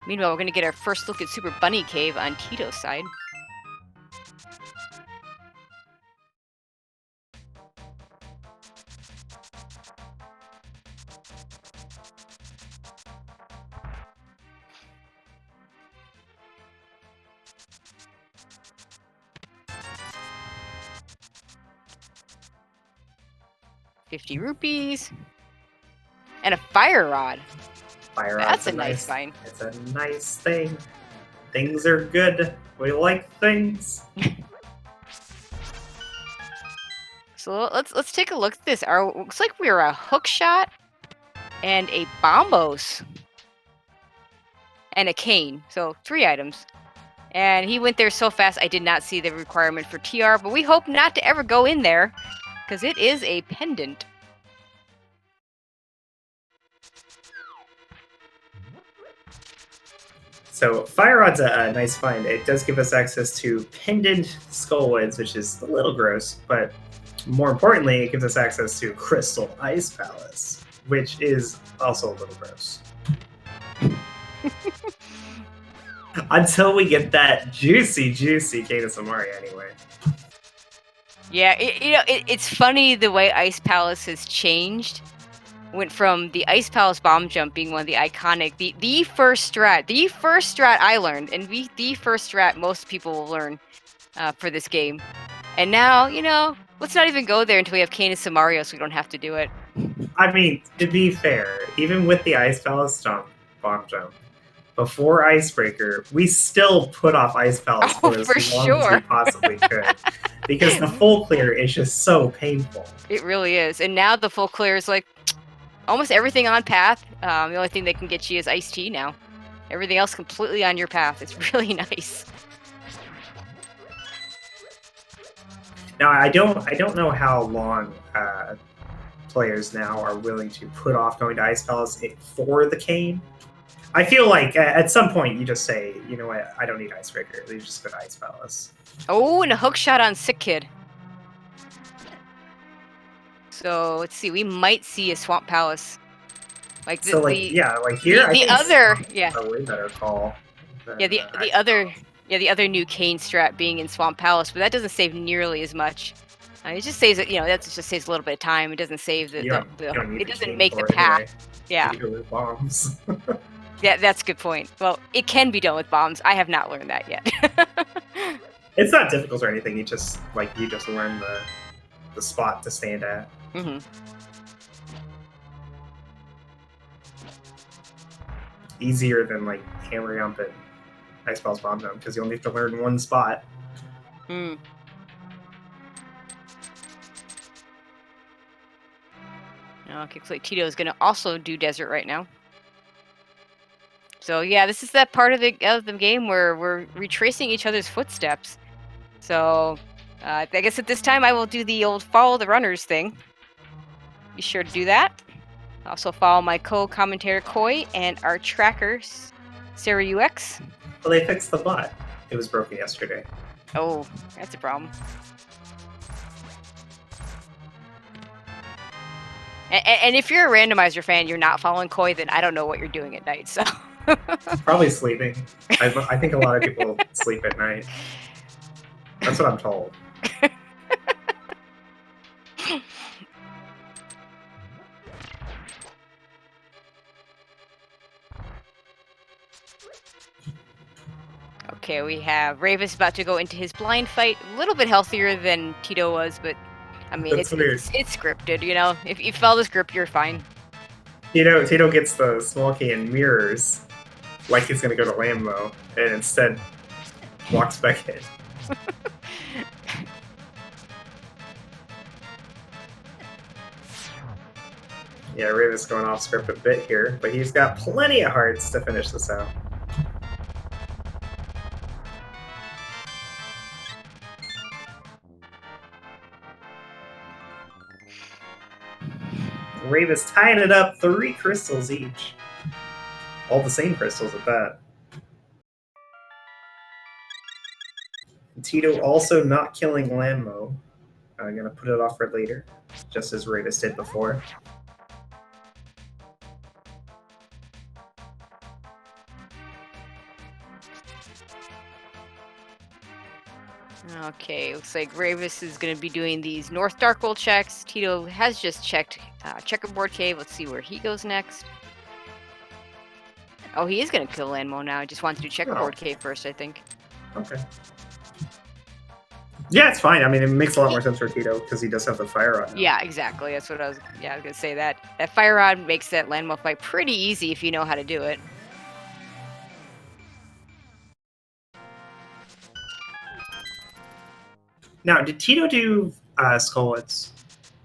Meanwhile, we're going to get our first look at Super Bunny Cave on Teto's side. ₹50. And a fire rod. Fire That's rod's a nice find. It's a nice thing. Things are good. We like things. So let's take a look at this. Looks like we're a hook shot and a bombos and a cane. So 3 items. And he went there so fast I did not see the requirement for TR, but we hope not to ever go in there because it is a pendant. So Fire Rod's a nice find. It does give us access to Pendant Skullwoods, which is a little gross, but more importantly, it gives us access to Crystal Ice Palace, which is also a little gross. Until we get that juicy Cane of Samaria anyway. Yeah, it's funny the way Ice Palace has changed. Went from the Ice Palace bomb jump being one of the iconic, the first strat I learned, and the first strat most people will learn for this game. And now, let's not even go there until we have Cane of Samaria so we don't have to do it. I mean, to be fair, even with the Ice Palace bomb jump, before Icebreaker, we still put off Ice Palace for as long as we possibly could. Because the full clear is just so painful. It really is. And now the full clear is like almost everything on path. The only thing that can get you is iced tea now. Everything else completely on your path. It's really nice. Now I don't know how long players now are willing to put off going to Ice Palace for the cane. I feel like at some point you just say, you know what, I don't need Icebreaker. You just go to Ice Palace. Oh, and a hook shot on Sick Kid. So let's see. We might see a Swamp Palace. Like here. A way better call. The other new cane strat being in Swamp Palace, but that doesn't save nearly as much. It just saves it. That just saves a little bit of time. It doesn't save it doesn't make the path. Anyway. Yeah. You do it with bombs. Yeah, that's a good point. Well, it can be done with bombs. I have not learned that yet. It's not difficult or anything. You just learn the spot to stand at. Mm-hmm. Easier than hammering up at Ice Palace bomb jump because you only have to learn one spot. Mm. Okay, so Tito's gonna also do desert right now. So yeah, this is that part of the game where we're retracing each other's footsteps. So I guess at this time I will do the old follow the runners thing. Be sure to do that. Also follow my co-commentator Koi and our tracker Sarah UX. Well, they fixed the bot. It was broken yesterday. Oh, that's a problem. And if you're a randomizer fan, you're not following Koi, then I don't know what you're doing at night. So Probably sleeping. I think a lot of people sleep at night. That's what I'm told. Okay, we have Rayvis about to go into his blind fight. A little bit healthier than Teto was, but I mean, That's it's scripted, you know? If you follow the script, you're fine. Teto gets the small key and mirrors like he's going to go to Lambo, and instead walks back in. Yeah, Rayvis going off script a bit here, but he's got plenty of hearts to finish this out. Rayvis tying it up, 3 crystals each. All the same crystals at that. And Teto also not killing Lambo. I'm going to put it off for later, just as Rayvis did before. Okay, looks like Rayvis is going to be doing these North Dark World checks. Teto has just checked Checkerboard Cave. Let's see where he goes next. Oh, he is going to kill Landmo now. He just wants to do Checkerboard Cave first, I think. Okay. Yeah, it's fine. I mean, it makes a lot more sense for Teto because he does have the fire rod now. Yeah, exactly. That's what I was going to say. That fire rod makes that Landmo fight pretty easy if you know how to do it. Now, did Teto do Skullwoods?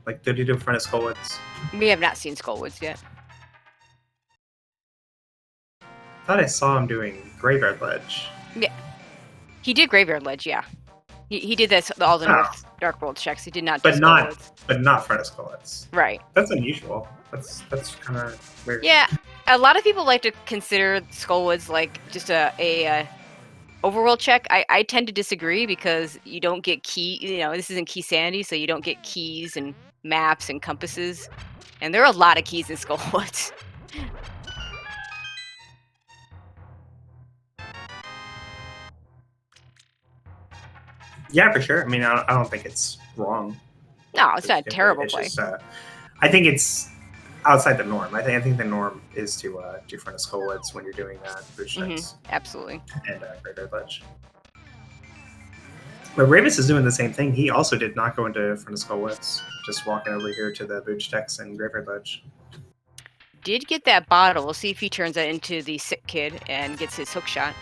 Like, did he do in front of Skullwoods? We have not seen Skullwoods yet. I thought I saw him doing Graveyard Ledge. Yeah. He did Graveyard Ledge, yeah. He did this all the North Dark World checks. He did not do Skullwoods. But not front of Skullwoods. Right. That's unusual. That's kind of weird. Yeah, a lot of people like to consider Skullwoods like just a overworld check. I tend to disagree because you don't get this isn't Key Sandy, so you don't get keys and maps and compasses. And there are a lot of keys in Skullwoods. Yeah, for sure. I mean, I don't think it's wrong. No, it's not a terrible play. Just, I think it's outside the norm. I think the norm is to do front of Skullwoods when you're doing bridge checks. Absolutely. And Graveyard Ledge. But Rayvis is doing the same thing. He also did not go into front of Skullwoods. Just walking over here to the bridge checks and Graveyard Ledge. Did get that bottle. We'll see if he turns that into the sick kid and gets his hook shot.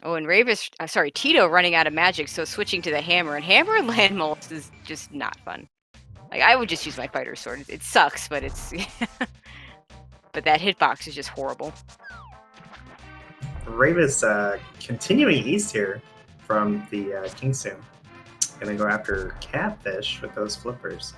Oh, and Teto running out of magic, so switching to the hammer. And hammer and land molds is just not fun. Like, I would just use my fighter sword. It sucks, but it's... but that hitbox is just horrible. Rayvis continuing east here from the Kingstone. Gonna go after Catfish with those flippers.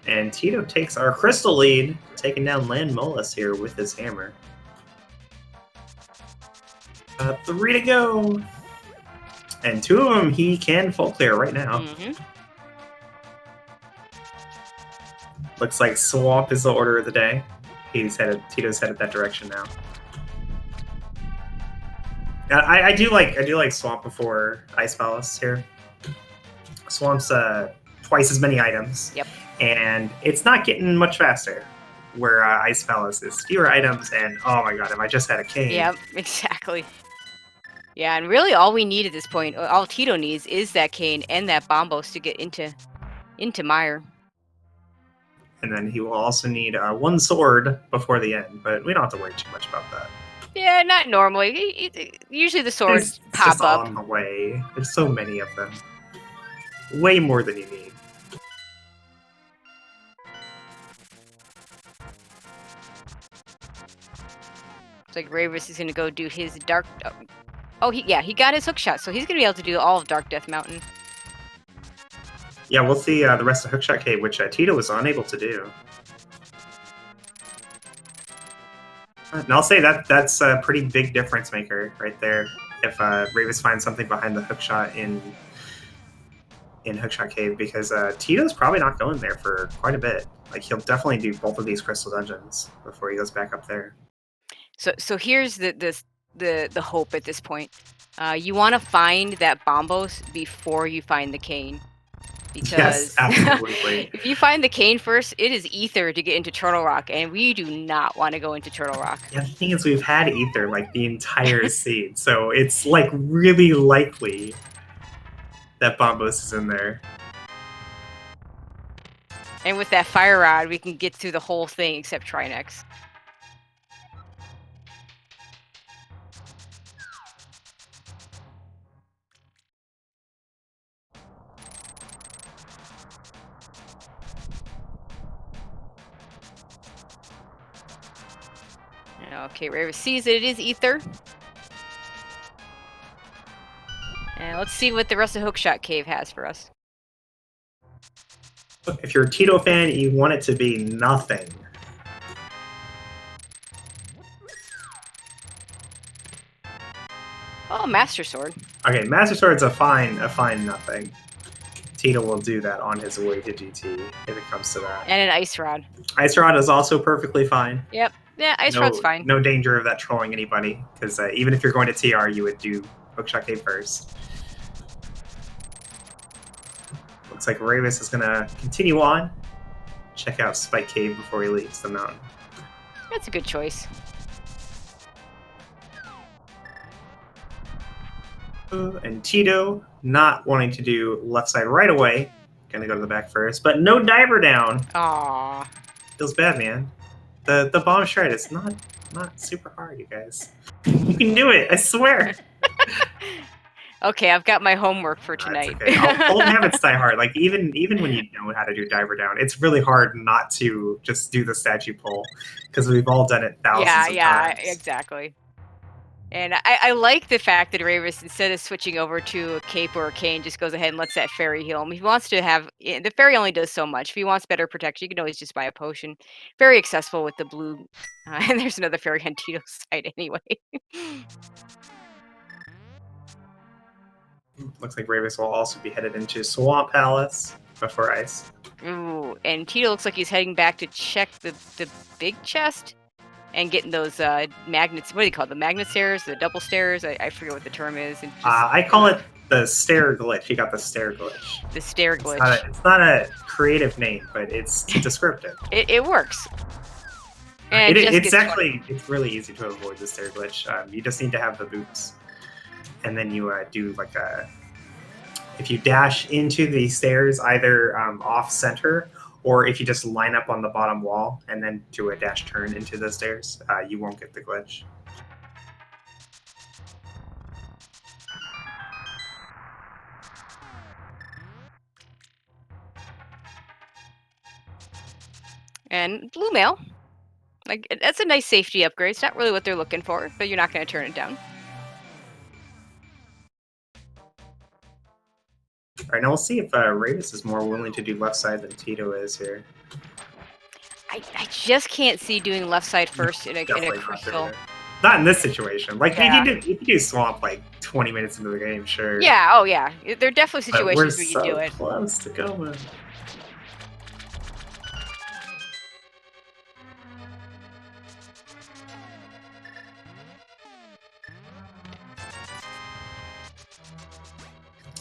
And Teto takes our crystal lead, taking down Land Molus here with his hammer. 3 to go. And 2 of them he can full clear right now. Looks like Swamp is the order of the day. Tito's headed that direction now. I do like Swamp before Ice Palace here. Swamp's twice as many items. Yep. And it's not getting much faster. Where Ice Palace is fewer items, and oh my god, if I just had a cane. Yep, exactly. Yeah, and really all we need at this point, all Teto needs, is that cane and that Bombos to get into Mire. And then he will also need 1 sword before the end, but we don't have to worry too much about that. Yeah, not normally. Usually the swords pop just up. On the way. There's so many of them. Way more than you need. It's like Rayvis is going to go do his dark... Oh, he got his hook shot, so he's going to be able to do all of Dark Death Mountain. Yeah, we'll see the rest of Hookshot Cave, which Teto was unable to do. And I'll say that's a pretty big difference maker right there. If Rayvis finds something behind the hookshot in Hookshot Cave, because Tito's probably not going there for quite a bit. Like he'll definitely do both of these crystal dungeons before he goes back up there. So here's the hope at this point. You want to find that bombos before you find the cane. Because Yes, absolutely. if you find the cane first, it is ether to get into Turtle Rock, and we do not want to go into Turtle Rock. Yeah, the thing is, we've had ether like the entire seed, so it's like really likely that Bombos is in there. And with that fire rod, we can get through the whole thing except Trinex. Okay, Rayvis sees that it is ether. And let's see what the rest of Hookshot Cave has for us. If you're a Teto fan, you want it to be nothing. Oh, Master Sword. Okay, Master Sword's a fine nothing. Teto will do that on his way to GT if it comes to that. And an Ice Rod. Ice Rod is also perfectly fine. Yep. Yeah, Ice Rod's fine. No danger of that trolling anybody, because even if you're going to TR, you would do Hookshot Cave first. Looks like Rayvis is going to continue on. Check out Spike Cave before he leaves the mountain. That's a good choice. And Teto, not wanting to do left side right away, gonna go to the back first, but no diver down. Aww. Feels bad, man. The bomb shred is not super hard, you guys. You can do it, I swear. Okay, I've got my homework for tonight. Okay. Old habits die hard. Like even when you know how to do diver down, it's really hard not to just do the statue pull, because we've all done it thousands of times. Yeah, exactly. And I like the fact that Rayvis, instead of switching over to a cape or a cane, just goes ahead and lets that fairy heal him. If he wants to have... The fairy only does so much. If he wants better protection, you can always just buy a potion. Very accessible with the blue. And there's another fairy on Tito's side anyway. Looks like Rayvis will also be headed into Swamp Palace before ice. Ooh, and Teto looks like he's heading back to check the big chest and getting those magnets. What do you call it? The magnet stairs? The double stairs? I forget what the term is. And just, I call it the stair glitch. You got the stair glitch. The stair glitch. It's not a creative name, but it's descriptive. It works. And it's really easy to avoid the stair glitch. You just need to have the boots. And then you do like if you dash into the stairs either off center, or if you just line up on the bottom wall and then do a dash turn into the stairs, you won't get the glitch. And blue mail. Like, that's a nice safety upgrade. It's not really what they're looking for, but you're not going to turn it down. All right, now we'll see if Rayvis is more willing to do left side than Teto is here. I just can't see doing left side first in a crystal. Not in this situation. Like, if you do Swamp like 20 minutes into the game, sure. Yeah, oh yeah. There are definitely situations where you do it. We're so close to going.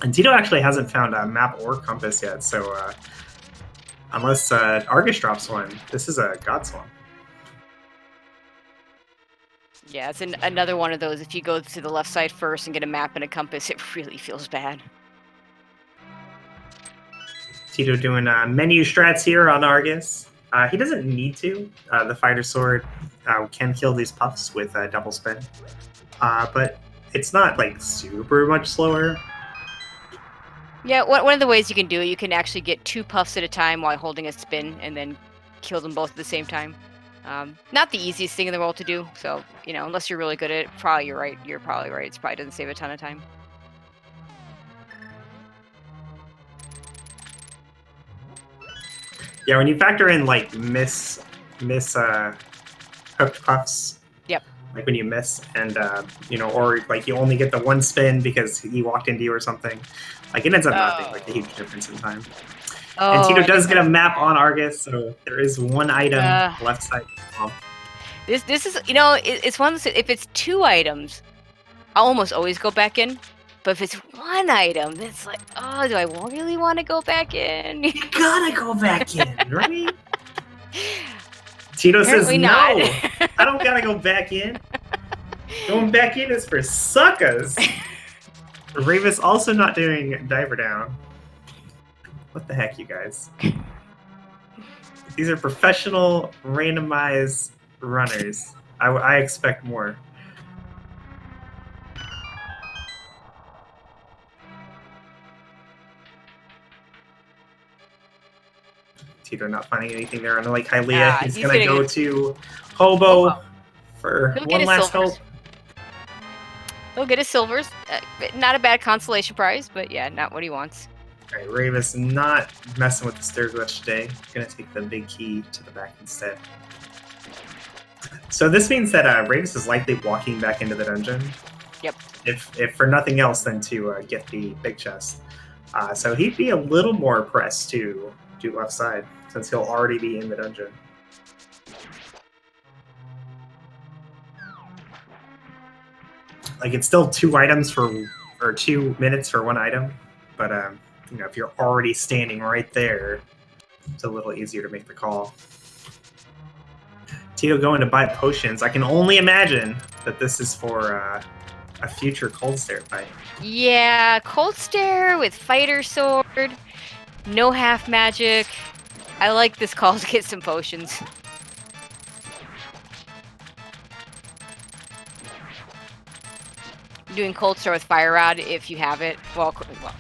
And Teto actually hasn't found a map or compass yet, so unless Argus drops one, this is a god swamp. Yeah, it's another one of those. If you go to the left side first and get a map and a compass, it really feels bad. Teto doing menu strats here on Argus. He doesn't need to. The fighter sword can kill these puffs with double spin, but it's not like super much slower. Yeah, one of the ways you can do it, you can actually get 2 puffs at a time while holding a spin, and then kill them both at the same time. Not the easiest thing in the world to do, so, you know, unless you're really good at it, you're right. You're probably right. It probably doesn't save a ton of time. Yeah, when you factor in like miss hooked puffs, like when you miss, and you know, or like you only get the one spin because he walked into you or something. Like it ends up not being like a huge difference in time. And Oh, Teto I does guess get a that's map bad. on Argus, so there is one item left side. This is, you know, it's one of those, if it's 2 items, I'll almost always go back in. But if it's 1 item, it's like, oh, do I really want to go back in? You gotta go back in, right? Teto says Apparently no. not. I don't gotta go back in. Going back in is for suckers. Rayvis also not doing diver down. What the heck, you guys? These are professional randomized runners. I expect more. Teto not finding anything there on the Lake Hylia. He's gonna go to Hobo for He'll get one his last silvers. hope. He'll get his silvers. Not a bad consolation prize, but yeah, not what he wants. Alright, Rayvis not messing with the stair glitch today. Gonna take the big key to the back instead. So this means that Rayvis is likely walking back into the dungeon. Yep. If for nothing else than to get the big chest. So he'd be a little more pressed to do left side, since he'll already be in the dungeon. Like, it's still 2 items or 2 minutes for 1 item, but you know, if you're already standing right there, it's a little easier to make the call. Teto going to buy potions. I can only imagine that this is for a future cold stare fight. Yeah, cold stare with fighter sword, no half magic. I like this call to get some potions. Doing cold stare with fire rod if you have it. Well,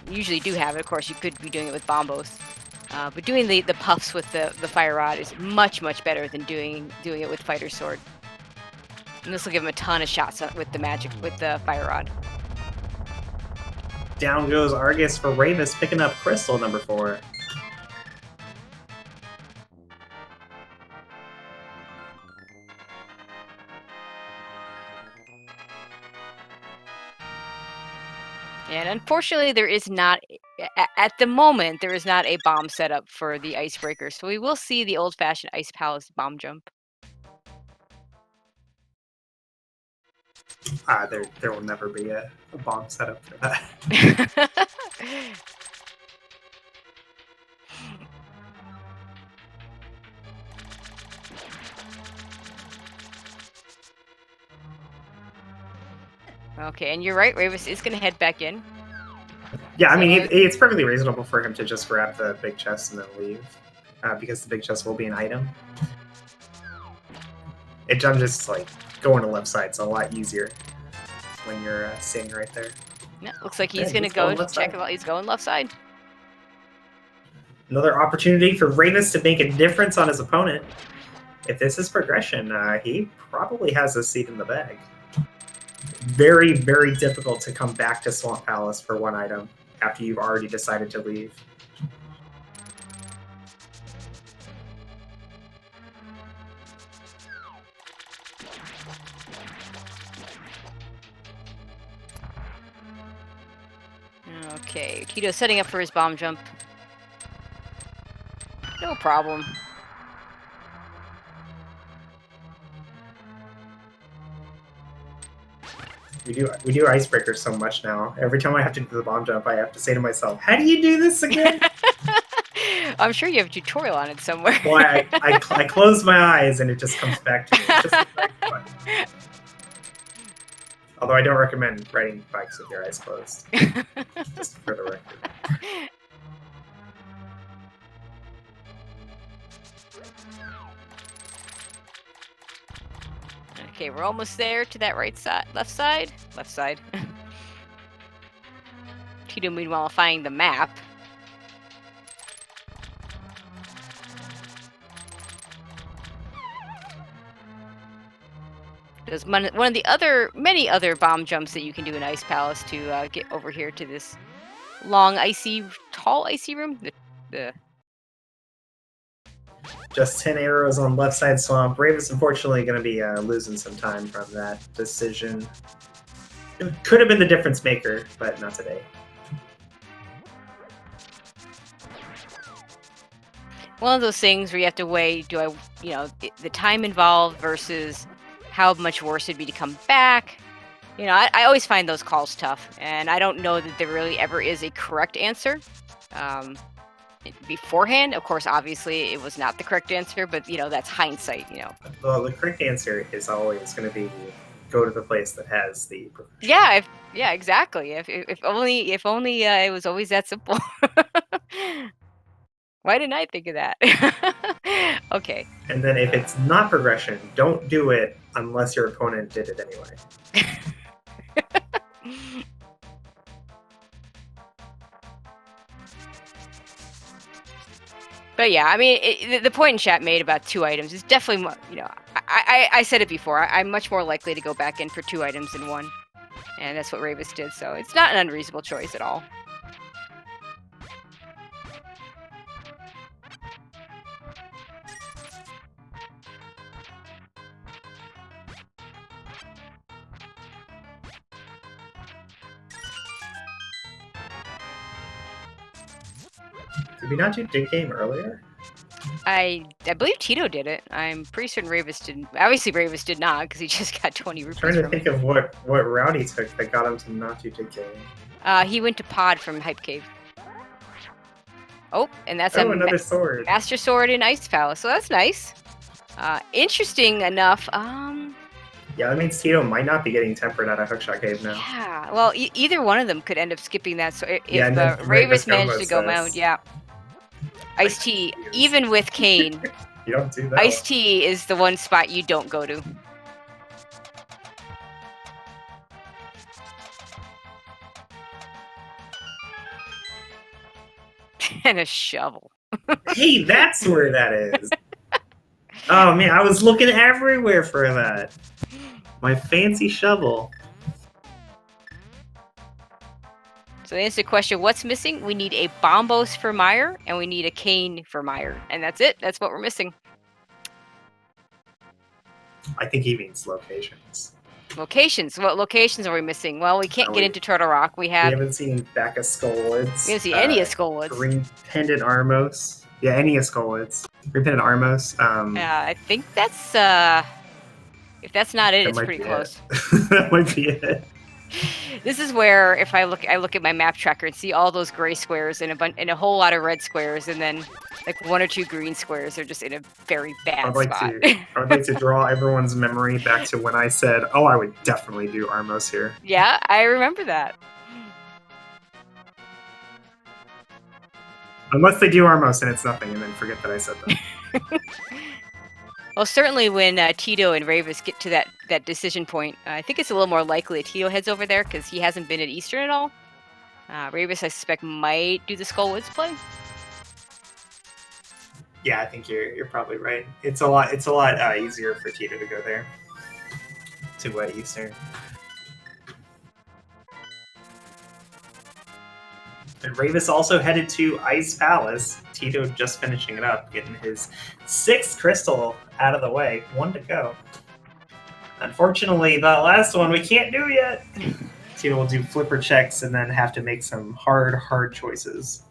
you usually do have it. Of course, you could be doing it with bombos. But doing the puffs with the fire rod is much better than doing it with fighter sword. And this will give him a ton of shots with the fire rod. Down goes Argus for Rayvis, picking up crystal number 4. And unfortunately, there is not, at the moment, there is not a bomb setup for the icebreaker. So we will see the old-fashioned Ice Palace bomb jump. There will never be a bomb setup for that. Okay, and you're right, Rayvis is going to head back in. Yeah, I mean, it's perfectly reasonable for him to just grab the big chest and then leave, because the big chest will be an item. I'm just like going to left side. It's a lot easier when you're standing right there. Yeah, looks like he's going to go check it out. He's going left side. Another opportunity for Rayvis to make a difference on his opponent. If this is progression, he probably has a seat in the bag. Very, very difficult to come back to Swamp Palace for 1 item after you've already decided to leave. Okay, Tito's setting up for his bomb jump. No problem. We do icebreakers so much now. Every time I have to do the bomb jump, I have to say to myself, how do you do this again? I'm sure you have a tutorial on it somewhere. Well, I close my eyes and it just comes back to me. It's just fun. Although I don't recommend riding bikes with your eyes closed. Just for the record. Okay, we're almost there to that right side, left side. Teto meanwhile finding the map. There's one of the many other bomb jumps that you can do in Ice Palace to get over here to this long, tall icy room. Just 10 arrows on left side swamp. Rayvis unfortunately going to be losing some time from that decision. It could have been the difference maker, but not today. One of those things where you have to weigh, do I, the time involved versus how much worse it'd be to come back. I always find those calls tough, and I don't know that there really ever is a correct answer. Beforehand, of course, obviously, it was not the correct answer, but, that's hindsight, Well, the correct answer is always going to be go to the place that has the progression. Yeah, exactly. If only it was always that simple. Why didn't I think of that? Okay. And then if it's not progression, don't do it unless your opponent did it anyway. But yeah, I mean, the point in chat made about 2 items is definitely, I said it before. I'm much more likely to go back in for 2 items than 1, and that's what Rayvis did. So it's not an unreasonable choice at all. Did we not do endgame earlier? I believe Teto did it. I'm pretty certain Rayvis didn't. Obviously, Rayvis did not because he just got 20 rupees. I'm trying to think of what route he took that got him to not do endgame. He went to Pod from Hype Cave. Oh, and that's another sword. Master Sword in Ice Palace. So that's nice. Interesting enough. Yeah, that means Teto might not be getting tempered out of Hookshot Cave now. Yeah, well, either one of them could end up skipping that. So if Rayvis managed to go mode, yeah. Ice-T, even with Kane, you don't do that. Ice-T is the one spot you don't go to. And a shovel. Hey, that's where that is. Oh man, I was looking everywhere for that. My fancy shovel. So to answer the question, what's missing? We need a Bombos for Meyer, and we need a Cane for Meyer. And that's it. That's what we're missing. I think he means locations. Locations. What locations are we missing? Well, we can't get into Turtle Rock. We haven't seen back of Skullwoods. We haven't seen any of Skullwoods. Green Pendant Armos. Yeah, any of Skullwoods. Green Pendant Armos. I think that's if that's not it, it's pretty close. That might be it. This is where if I look at my map tracker and see all those gray squares and a whole lot of red squares, and then like 1 or 2 green squares are just in a very bad spot. I would like to draw everyone's memory back to when I said, "Oh, I would definitely do Armos here." Yeah, I remember that. Unless they do Armos and it's nothing, and then forget that I said that. Well, certainly when Teto and Rayvis get to that decision point, I think it's a little more likely that Teto heads over there because he hasn't been at Eastern at all. Rayvis, I suspect, might do the Skullwoods play. Yeah, I think you're probably right. It's a lot easier for Teto to go there to Eastern. And Rayvis also headed to Ice Palace. Teto just finishing it up, getting his 6th crystal out of the way. 1 to go. Unfortunately, the last one we can't do yet. Teto will do flipper checks and then have to make some hard choices.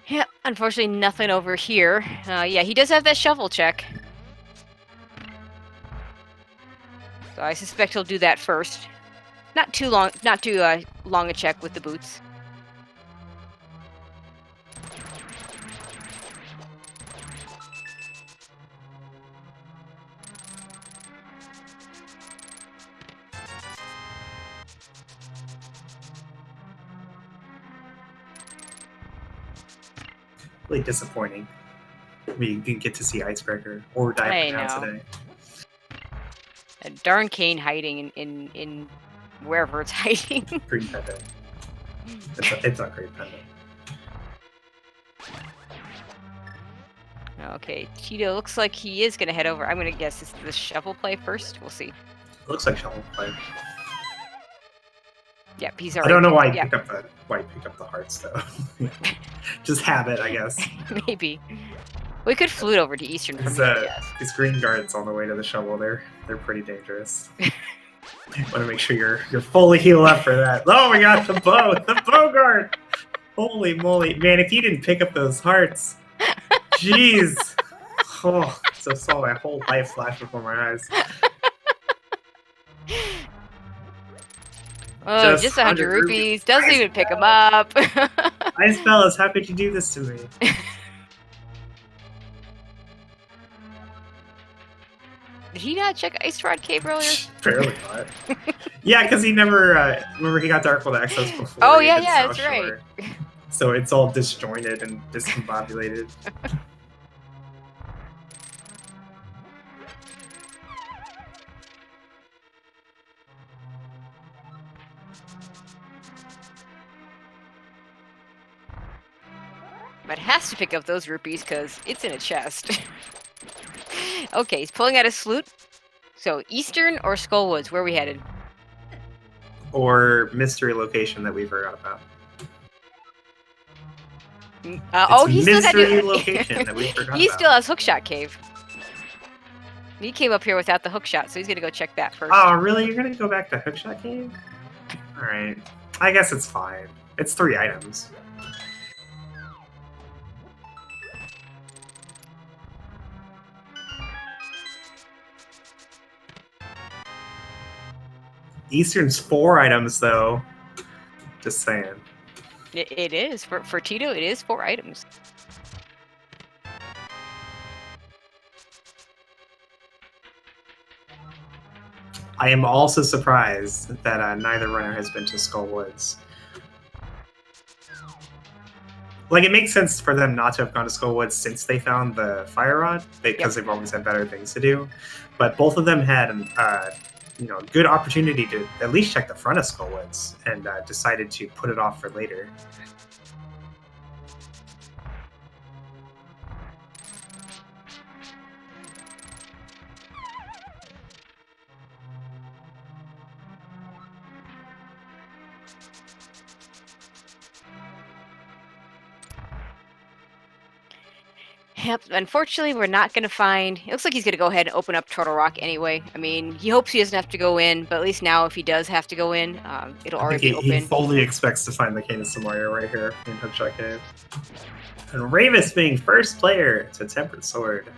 Yeah, unfortunately, nothing over here. Yeah, he does have that shovel check. So I suspect he'll do that first. Not too long a check with the boots. Really disappointing. We didn't get to see Icebreaker or Diamond today. A darn Kane hiding in wherever it's hiding. Green Pendant. It's not Green Pendant. Okay, Teto looks like he is gonna head over. I'm gonna guess this the shovel play first. We'll see. Looks like shovel play. Yep, he's I already. don't know why he Yeah, picked up the hearts though. Just habit, I guess. maybe. We could flute over to Eastern from here, yes. These green guards on the way to the shovel, they're pretty dangerous. Want to make sure you're fully healed up for that. Oh my gosh, the bow guard! Holy moly, man! If you didn't pick up those hearts, jeez! Oh, so saw my whole life flash before my eyes. Oh, just 100 rupees. Doesn't even pick him up. Ice fellas, how could you do this to me? Did he not check Ice Rod Cave earlier? Barely not. Yeah, because he never. Remember, he got Dark World access before. Oh yeah, that's right. So it's all disjointed and discombobulated. But has to pick up those rupees because it's in a chest. Okay, he's pulling out his flute. So Eastern or Skullwoods, where are we headed? Or mystery location that we forgot about. Oh, he still got mystery location that we forgot He about. still has Hookshot Cave. He came up here without the hookshot, so he's gonna go check that first. Oh, really? You're gonna go back to Hookshot Cave? Alright. I guess it's fine. It's 3 items. Eastern's 4 items, though. Just saying. It is. For Teto, it is 4 items. I am also surprised that neither runner has been to Skullwoods. Like, it makes sense for them not to have gone to Skullwoods since they found the Fire Rod, because they've always had better things to do. But both of them had good opportunity to at least check the front of Skullwoods, and decided to put it off for later. Yep, unfortunately, we're not going to find... It looks like he's going to go ahead and open up Turtle Rock anyway. I mean, he hopes he doesn't have to go in, but at least now if he does have to go in, it'll already be open. He fully expects to find the Canis Samoria right here in Hookshot Cave. And Rayvis being first player to Tempered Sword.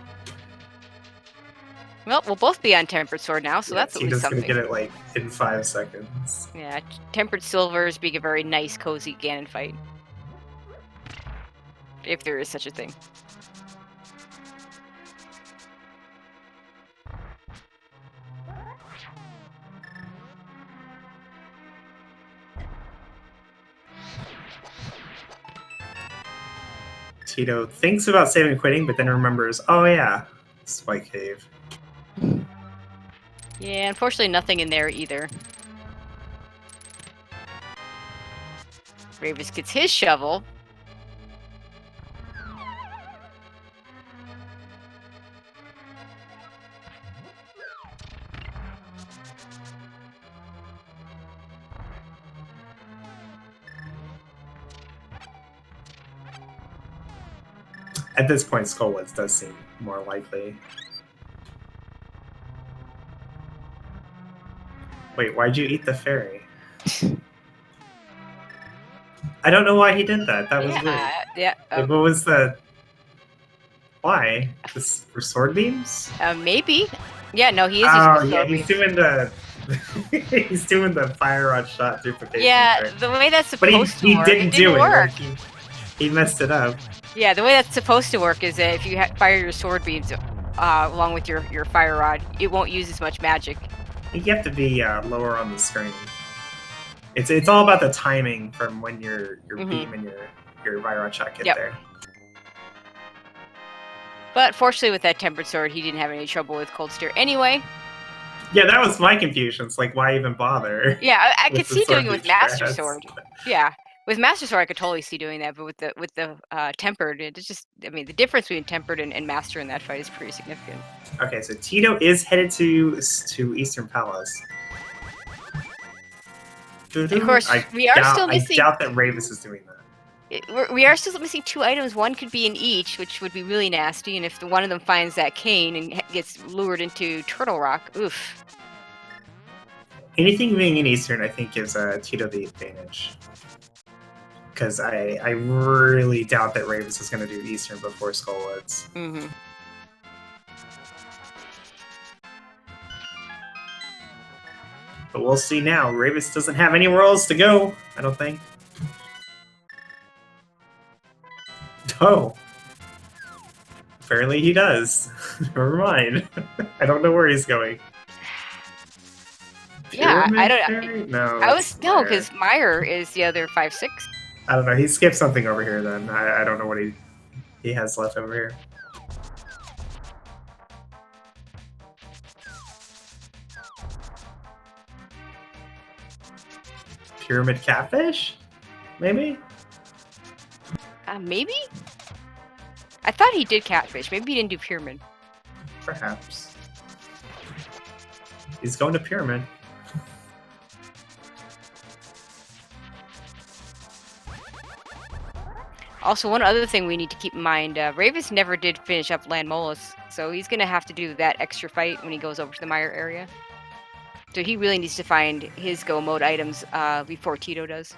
Well, we'll both be on Tempered Sword now, so that's at least something. He's just going to get it, in 5 seconds. Yeah, Tempered Silvers being a very nice, cozy Ganon fight. If there is such a thing. Teto thinks about saving and quitting, but then remembers, oh yeah, Spike Cave. Yeah, unfortunately nothing in there either. Rayvis gets his shovel. At this point, Skullwoods does seem more likely. Wait, why'd you eat the fairy? I don't know why he did that. That was weird. Yeah. What was the... Why? This for sword beams? Maybe. Yeah, no, he is using sword he's beams. doing the... he's doing the fire rod shot duplication. Yeah, right? the way that's supposed to work. But he didn't do it. Work. Like, he messed it up. Yeah, the way that's supposed to work is that if you fire your sword beams along with your fire rod, it won't use as much magic. I think you have to be lower on the screen. It's all about the timing from when your beam and your fire rod shot get there. But fortunately, with that Tempered Sword, he didn't have any trouble with Cold Steer anyway. Yeah, that was my confusion. It's like, why even bother? Yeah, I could see doing it with Master Sword. Yeah, With Master Sword, I could totally see doing that, but with the tempered, it's just, I mean, the difference between tempered and master in that fight is pretty significant. Okay, so Teto is headed to Eastern Palace. And of course, we are still missing. I doubt that Rayvis is doing that. We are still missing 2 items. One could be in each, which would be really nasty. And if one of them finds that cane and gets lured into Turtle Rock, oof. Anything being in Eastern, I think, gives Teto the advantage. Because I really doubt that Rayvis is going to do Eastern before Skullwoods. Mm-hmm. But we'll see now. Rayvis doesn't have anywhere else to go, I don't think. Oh. Apparently he does. Never mind. I don't know where he's going. Yeah, Pyramid I don't Fairy? No. No, because Meyer is the other 5/6. I don't know. He skipped something over here then. I don't know what he has left over here. Pyramid Catfish? Maybe? Maybe? I thought he did Catfish. Maybe he didn't do Pyramid. Perhaps. He's going to Pyramid. Also, one other thing we need to keep in mind, Rayvis never did finish up Land Molus, so he's going to have to do that extra fight when he goes over to the Meyer area. So he really needs to find his go mode items before Teto does.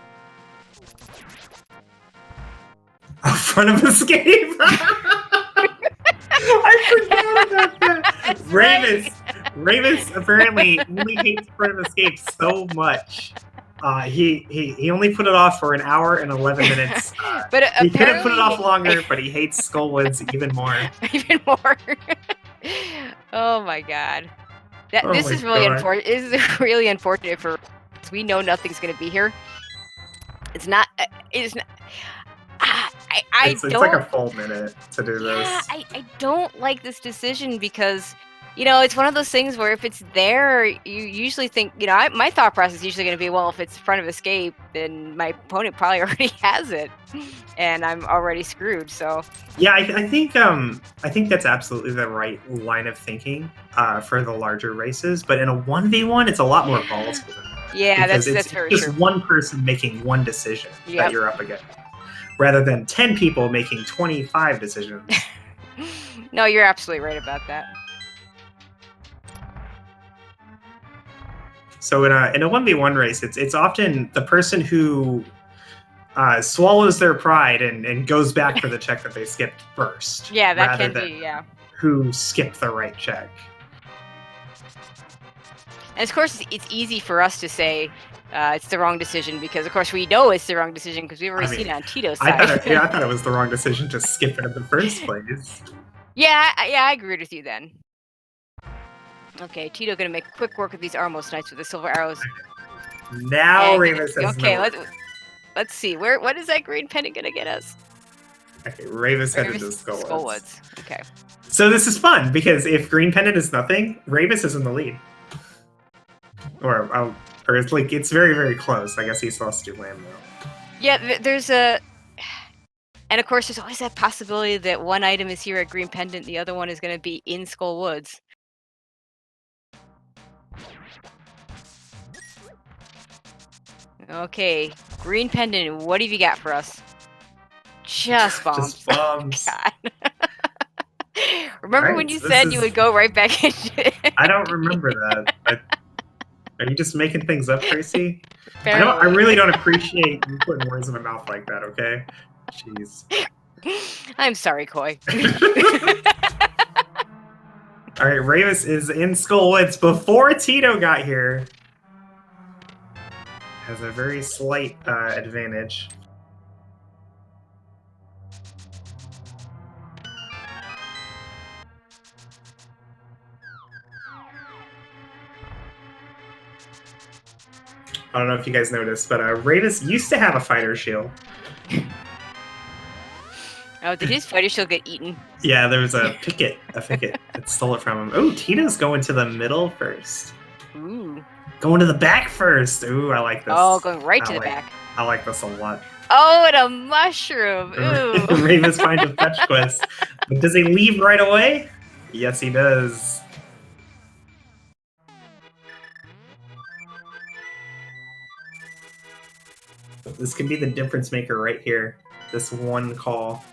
Front of escape! I forgot about that! Rayvis apparently only hates front of escape so much. He only put it off for an hour and 11 minutes. But he could have put it off longer, but he hates Skullwoods even more. Even more. Oh my god. This is really unfortunate. This is really unfortunate for. We know nothing's gonna be here. It's not. It's not. It's like a full minute to do this. I don't like this decision because, you know, it's one of those things where if it's there, you usually think, you know, my thought process is usually going to be, well, if it's front of escape, then my opponent probably already has it, and I'm already screwed. So yeah, I think that's absolutely the right line of thinking for the larger races. But in a 1v1, it's a lot more volatile than that. Yeah, that's very true. It's just one person making one decision that you're up against, rather than 10 people making 25 decisions. No, you're absolutely right about that. So in a 1v1 race, it's often the person who swallows their pride and goes back for the check that they skipped first. Yeah, that can be, yeah. Who skipped the right check. And of course, it's easy for us to say it's the wrong decision because, of course, we know it's the wrong decision because we've already seen it on Teto's side. I thought it was the wrong decision to skip it in the first place. Yeah, I agreed with you then. Okay, Teto gonna make quick work of these Armos Knights with the silver arrows. Now Rayvis has okay, let's see. What is that green pendant gonna get us? Okay, Rayvis headed to Skullwoods. Okay. So this is fun because if green pendant is nothing, Rayvis is in the lead. Or it's like it's very, very close. I guess he still has to do land though. Yeah, there's and of course there's always that possibility that one item is here at green pendant, the other one is gonna be in Skullwoods. Okay, green pendant, what have you got for us? Just bombs. Just bombs. God. Remember when you said you would go right back into it? I don't remember that. Are you just making things up, Tracy? I really don't appreciate you putting words in my mouth like that, okay? Jeez. I'm sorry, Koi. Alright, Rayvis is in Skullwoods before Teto got here. Has a very slight advantage. I don't know if you guys noticed, but Rayvis used to have a fighter shield. Oh, did his fighter shield get eaten? Yeah, there was a picket that stole it from him. Oh, Tito's going to the middle first. Ooh. Going to the back first. Ooh, I like this. Oh, going right to the back. I like this a lot. Oh, and a mushroom. Ooh. Rayvis finds a fetch quest. But does he leave right away? Yes, he does. This could be the difference maker right here. This one call.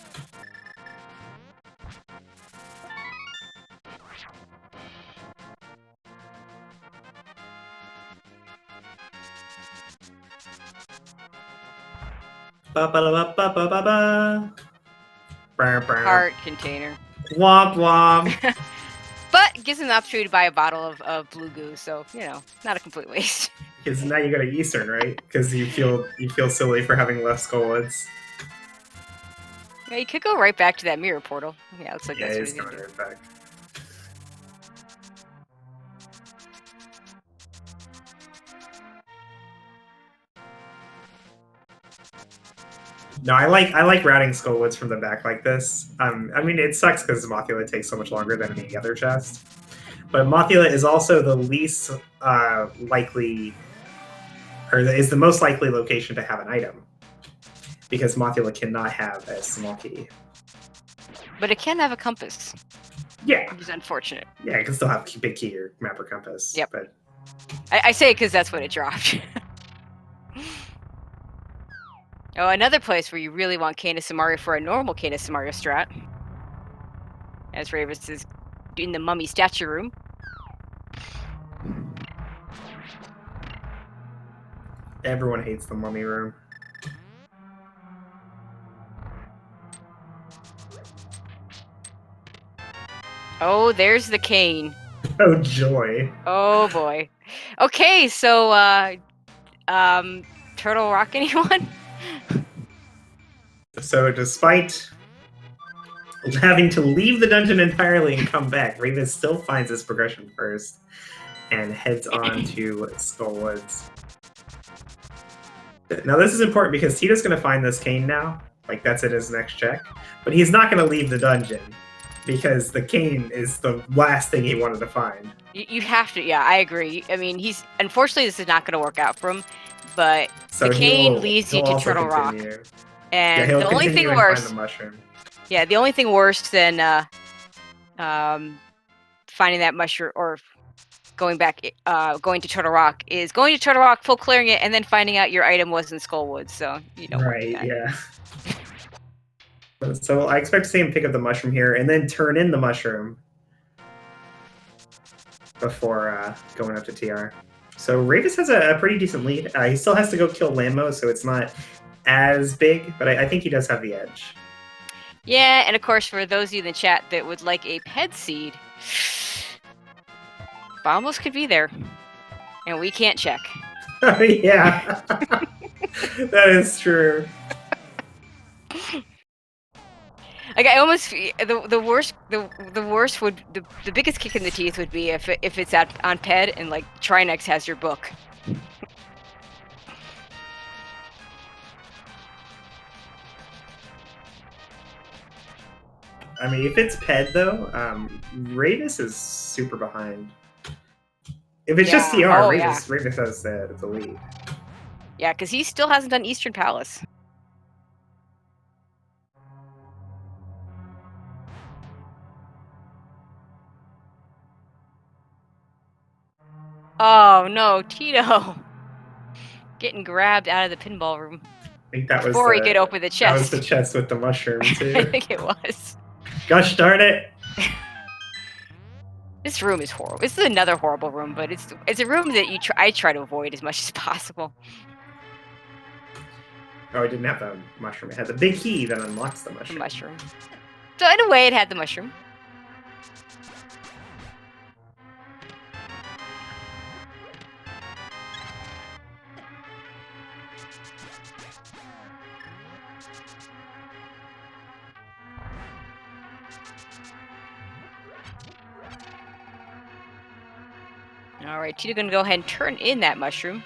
Ba ba ba ba ba ba ba. Heart container. Womp womp. But it gives him the opportunity to buy a bottle of blue goo, so you know, not a complete waste. Because now you got a Eastern, right? Because you feel silly for having left Skullwoods. Yeah, you could go right back to that mirror portal. Yeah, looks like Yeah, that's what it's he's going gonna do. right back. No, I like routing Skullwoods from the back like this. I mean, it sucks because Mothula takes so much longer than any other chest. But Mothula is also the least likely, or is the most likely location to have an item. Because Mothula cannot have a small key. But it can have a compass. Yeah. Which is unfortunate. Yeah, it can still have big key or map or compass. Yep. But I say it because that's what it dropped. Oh, another place where you really want Canis Samaria for a normal Canis Samaria strat. As Rayvis is in the mummy statue room. everyone hates the mummy room. Oh, there's the cane. Oh joy. Oh boy. Okay, so Turtle Rock anyone? So despite having to leave the dungeon entirely and come back, Rayvis still finds his progression first and heads on to Skullwoods. Now this is important because Tito's going to find this cane now. Like, that's at his next check. But he's not going to leave the dungeon because the cane is the last thing he wanted to find. You have to, yeah, I agree. I mean, unfortunately, this is not going to work out for him, but So the cane leads you to Turtle Rock. And he'll the only continue thing and worse, find the mushroom. Yeah, the only thing worse than finding that mushroom or going back, going to Turtle Rock is going to Turtle Rock, full clearing it, and then finding out your item was in Skullwoods. So you don't want that. Yeah. So I expect to see him pick up the mushroom here and then turn in the mushroom before going up to TR. So Rayvis has a pretty decent lead. He still has to go kill Lambo, so it's not as big, but I think he does have the edge. Yeah, and of course, for those of you in the chat that would like a ped seed, Bombos could be there, and we can't check. Oh, yeah. That is true. Like, I almost the worst would the biggest kick in the teeth would be if it's on ped and like Trinex has your book. I mean, if it's ped though, Rayvis is super behind. If it's just TR, Rayvis has the lead. Yeah, because he still hasn't done Eastern Palace. Oh no, Teto! Getting grabbed out of the pinball room. I think that was before he could open the chest. That was the chest with the mushroom too. I think it was. Gosh darn it! This room is horrible. This is another horrible room, but it's a room that I try to avoid as much as possible. Oh, it didn't have the mushroom. It had the big key that unlocks the mushroom. The mushroom. So in a way, it had the mushroom. All right, Tito's gonna go ahead and turn in that mushroom.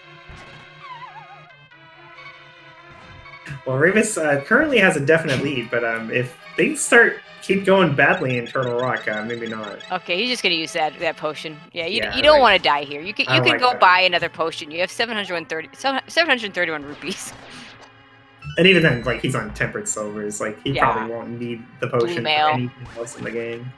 Well, Rayvis currently has a definite lead, but if things keep going badly in Turtle Rock, maybe not. Okay, he's just gonna use that potion. Yeah, you don't want to die here. You can go buy another potion. You have 731 rupees. And even then, like, he's on tempered silvers. Like, he Yeah. probably won't need the potion for mail. anything else in the game.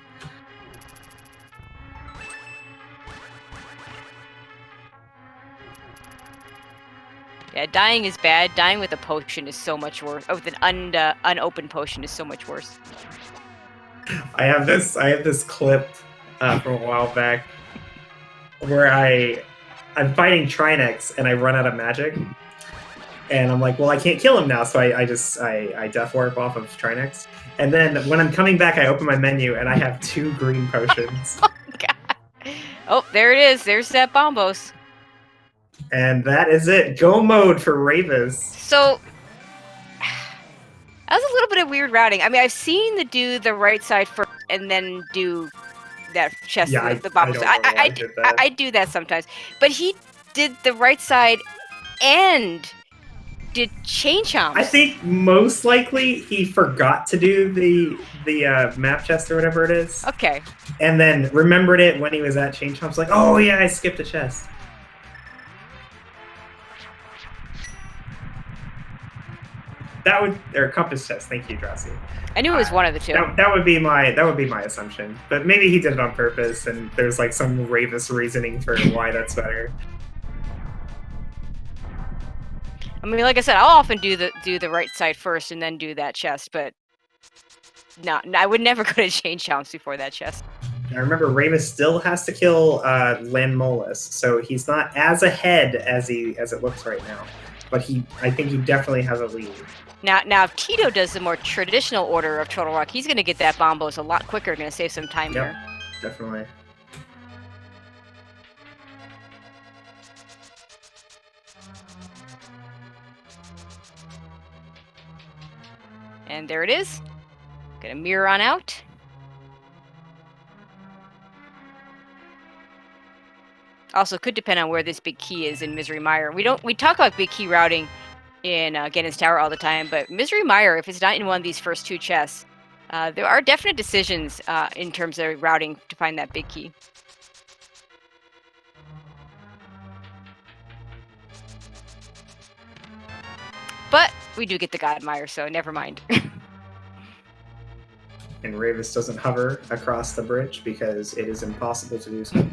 Yeah, dying is bad. Dying with a potion is so much worse. Oh, with an unopened potion is so much worse. I have this clip from a while back where I'm fighting Trinex and I run out of magic. And I'm like, well, I can't kill him now, so I death warp off of Trinex. And then when I'm coming back, I open my menu and I have 2 green potions. Oh, God. Oh, there it is. There's that Bombos. And that is it. Go mode for Rayvis. So that was a little bit of weird routing. I mean, I've seen the right side first and then do that chest. Yeah, the Bombos. I do that sometimes, but he did the right side and did chain chomps. I think most likely he forgot to do the map chest or whatever it is. Okay. And then remembered it when he was at chain chomps. Like, oh yeah, I skipped a chest. Or compass chest. Thank you, Drosy. I knew it was one of the two. That would be my assumption. But maybe he did it on purpose, and there's like some Rayvis reasoning for why that's better. I mean, like I said, I'll often do the right side first and then do that chest, but no, I would never go to chain chomps before that chest. I remember Rayvis still has to kill Lanmolas, so he's not as ahead as it looks right now. But I think he definitely has a lead. Now, if Teto does the more traditional order of Turtle Rock, he's going to get that Bombos a lot quicker. Going to save some time here. Definitely. And there it is. Gonna mirror on out. Also, could depend on where this big key is in Misery Mire. We talk about big key routing in Ganon's Tower all the time, but Misery Mire, if it's not in one of these first 2 chests, there are definite decisions in terms of routing to find that big key. But we do get the God Mire, so never mind. And Rayvis doesn't hover across the bridge because it is impossible to do so.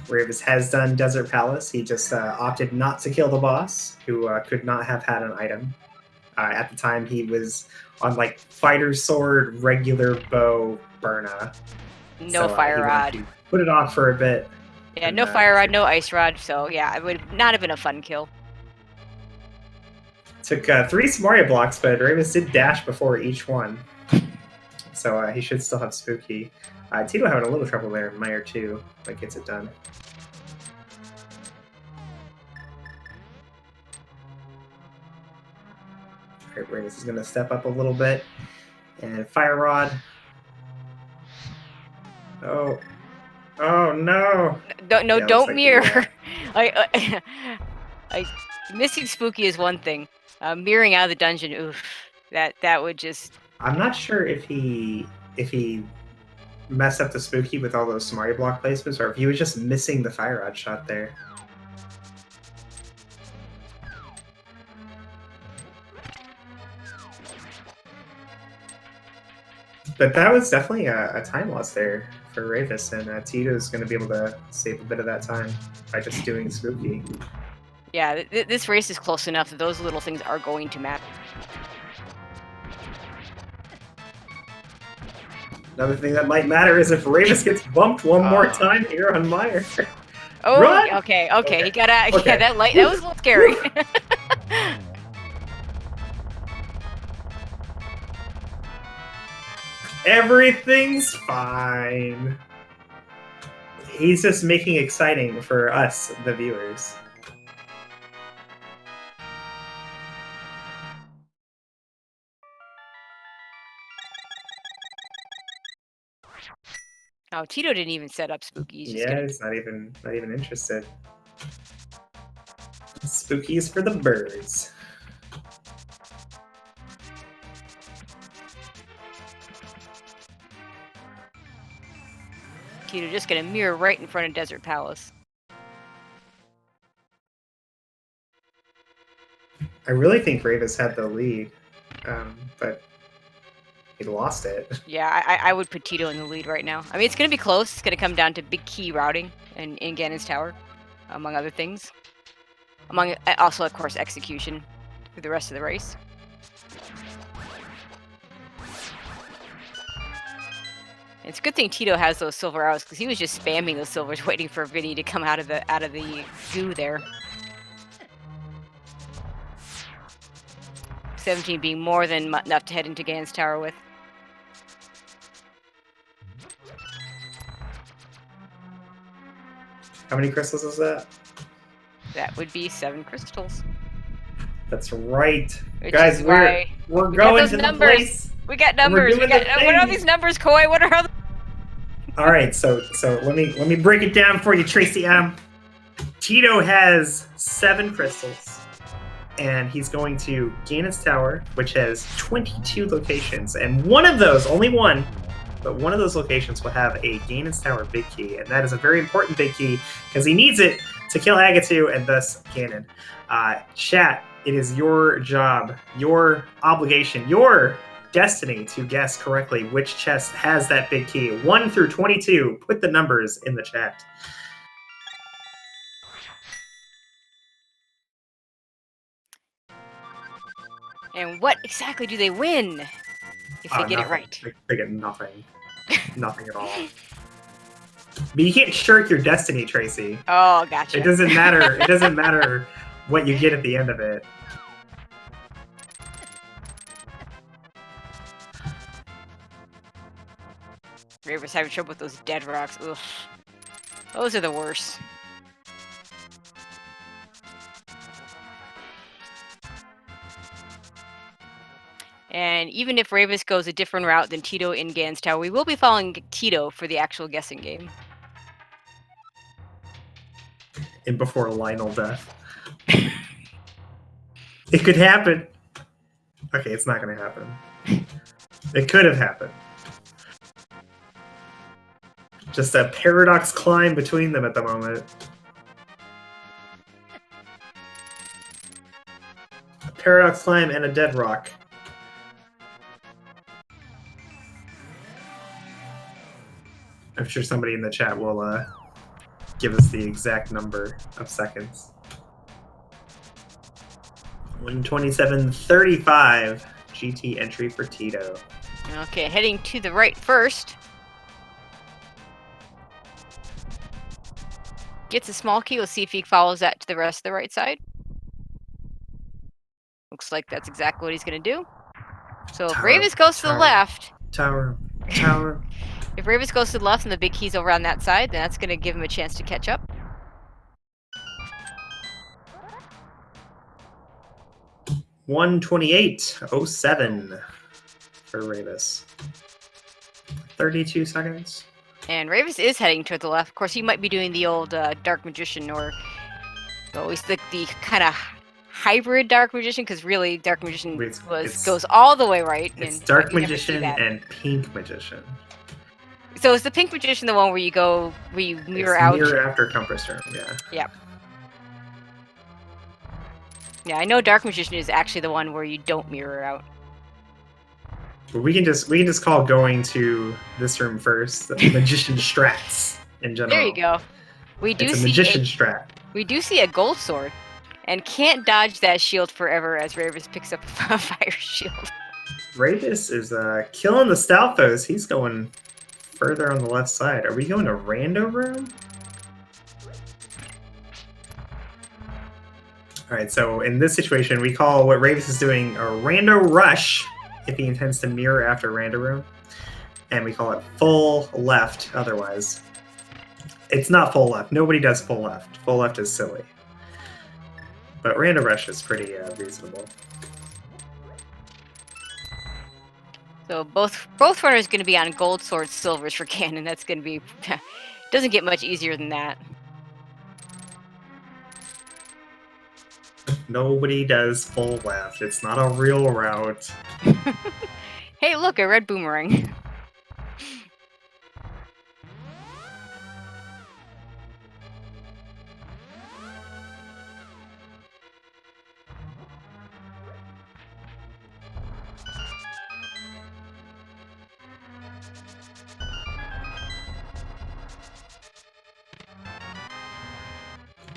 Rayvis has done Desert Palace. He just opted not to kill the boss, who could not have had an item. At the time, he was on like Fighter Sword, regular bow, Burna. No Fire Rod. Put it off for a bit. Yeah, no Fire Rod, no Ice Rod. So yeah, it would not have been a fun kill. Took 3 Samaria blocks, but Rayvis did dash before each one. So he should still have Spooky. Teto having a little trouble there in Mire too, but gets it done. Alright, Rayvis is going to step up a little bit. And Fire Rod. Oh. Oh no! Don't mirror. Missing Spooky is one thing. Mirroring out of the dungeon, oof. That would just... I'm not sure if he messed up the Spooky with all those Samaria block placements, or if he was just missing the Fire Rod shot there. But that was definitely a time loss there for Rayvis, and Tito's going to be able to save a bit of that time by just doing Spooky. Yeah, this race is close enough that those little things are going to matter. Another thing that might matter is if Rayvis gets bumped one more time here on Mire. Oh, Run! Okay. He got out. Okay. Yeah, that was a little scary. Everything's fine. He's just making it exciting for us, the viewers. Oh, Teto didn't even set up Spooky. He's just Yeah, he's not even interested. Spooky is for the birds. Teto just gonna mirror right in front of Desert Palace. I really think Rayvis had the lead, but he lost it. Yeah, I would put Teto in the lead right now. I mean, it's gonna be close. It's gonna come down to big key routing and in Ganon's tower, among other things. Among also, of course, execution for the rest of the race. It's a good thing Teto has those silver arrows because he was just spamming those silvers, waiting for Vinny to come out of the goo there. 17 being more than enough to head into Ganon's tower with. How many crystals is that? That would be 7 crystals. That's right, Which guys. is We're going those to numbers. the place. We got numbers. doing What the are all thing. these numbers, Koi? What are all? All right, so let me break it down for you, Tracy. Teto has 7 crystals, and he's going to Ganon's tower, which has 22 locations, and one of those, only one, but one of those locations will have a Ganon's tower big key, and that is a very important big key because he needs it to kill Agatu and thus Ganon. Chat, it is your job, your obligation, your destiny to guess correctly which chest has that big key. 1 through 22. Put the numbers in the chat. And what exactly do they win if they get it Nothing. right? They get nothing. Nothing at all. But you can't shirk your destiny, Tracy. Oh, gotcha. It doesn't matter. It doesn't matter what you get at the end of it. Rayvis having trouble with those dead rocks. Ugh. Those are the worst. And even if Rayvis goes a different route than Teto in Ganon's tower, we will be following Teto for the actual guessing game. And before Lionel death. It could happen. Okay, it's not going to happen. It could have happened. Just a paradox climb between them at the moment. A paradox climb and a dead rock. I'm sure somebody in the chat will give us the exact number of seconds. 127.35 GT entry for Teto. Okay, heading to the right first. Gets a small key. Let's see if he follows that to the rest of the right side. Looks like that's exactly what he's going to do. So if Rayvis goes to the left... Tower. If Rayvis goes to the left and the big key's over on that side, then that's going to give him a chance to catch up. $128.07 for Rayvis. 32 seconds. And Rayvis is heading toward the left. Of course, he might be doing the old Dark Magician, or always the kind of hybrid Dark Magician, because really Dark Magician goes all the way right. It's Dark Magician and Pink Magician. So is the Pink Magician the one where you mirror out? Mirror after compass term, yeah. Yep. Yeah, I know Dark Magician is actually the one where you don't mirror out. But we can just call going to this room first the magician strats in general. There you go. It's a magician strat. We do see a gold sword, and can't dodge that shield forever as Rayvis picks up a fire shield. Rayvis is killing the Stalfos. He's going further on the left side. Are we going to Rando room? Alright, so in this situation, we call what Rayvis is doing a Rando Rush, if he intends to mirror after Rando room. And we call it full left otherwise. It's not full left. Nobody does full left. Full left is silly. But Rando Rush is pretty reasonable. So both runners going to be on gold swords, silvers for Ganon. That's going to be... doesn't get much easier than that. Nobody does full left. It's not a real route. Hey, look, a red boomerang.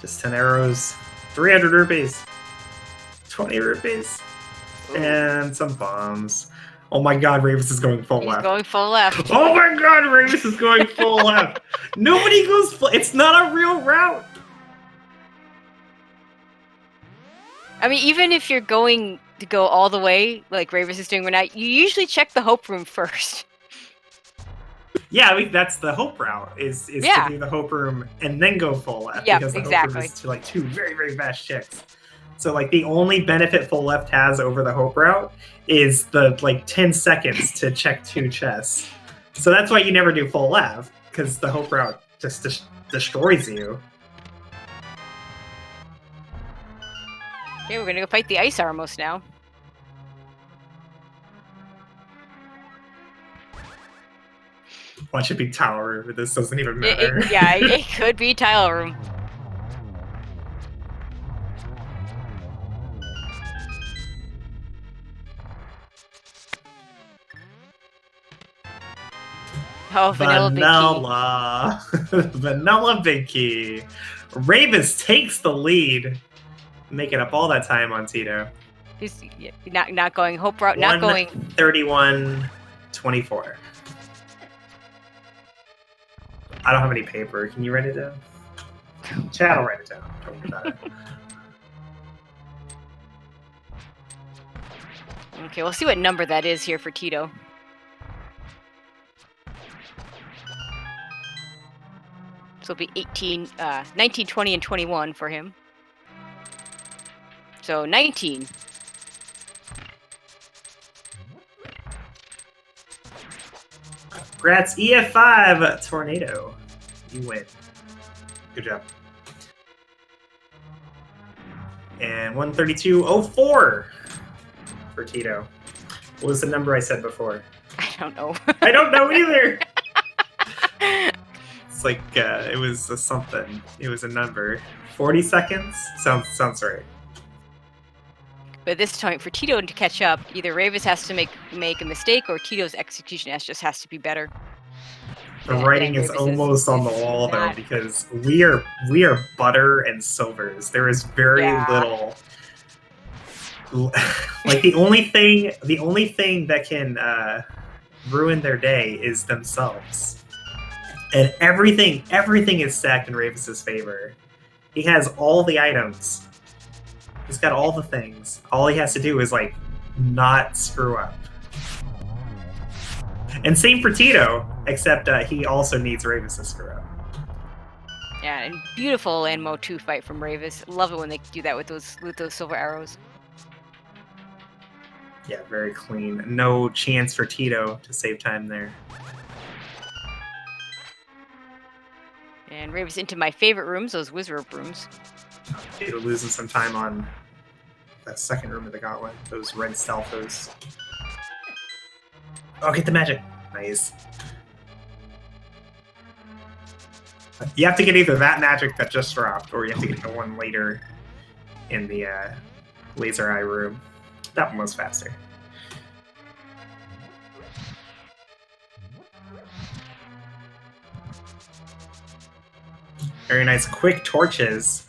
Just 10 arrows, 300 rupees, 20 rupees, Ooh. and some bombs. Oh my god, Rayvis is going full He's left. going full left. Oh my god, Rayvis is going full left. Nobody goes full. It's not a real route. I mean, even if you're going to go all the way, like Rayvis is doing right now, you usually check the hope room first. Yeah, I mean, that's the hope route, is Yeah. to do the hope room and then go full left. Yep, because the exactly. hope room is to like two very, very fast checks. So like the only benefit full left has over the hope route is the like 10 seconds to check 2 chests. So that's why you never do full left, because the hope route just destroys you. Okay, we're gonna go fight the Ice Armos now. Watch it be tower, but this doesn't even matter. Yeah, it could be tile room. Oh, vanilla big key. Vanilla big key. Rayvis takes the lead, making up all that time on Teto. He's not going hope route, not going 31-24. I don't have any paper. Can you write it down? Chat, I'll write it down. Don't worry about it. Okay, we'll see what number that is here for Teto. So it'll be 18, 19, 20, and 21 for him. So 19. Congrats, EF5 Tornado. You win. Good job. And 132.04 for Teto. What was the number I said before? I don't know. I don't know either. It's like it was a something. It was a number. 40 seconds? Sounds right. But this time, for Teto to catch up, either Rayvis has to make a mistake, or Tito's execution just has to be better. The writing is almost on the wall though, because we are butter and silvers. There is very little. Like the only thing that can ruin their day is themselves, and everything is stacked in Rayvis's favor. He has all the items. He's got all the things. All he has to do is like not screw up. And same for Teto, except he also needs Rayvis to screw up. Yeah, and beautiful land mode 2 fight from Rayvis. Love it when they do that with those silver arrows. Yeah, very clean. No chance for Teto to save time there. And Rayvis into my favorite rooms, those wizard rooms. Teto losing some time on that second room of the gauntlet. Those red stealthos. Oh, get the magic. Nice. You have to get either that magic that just dropped, or you have to get the one later in the laser eye room. That one was faster. Very nice. Quick torches.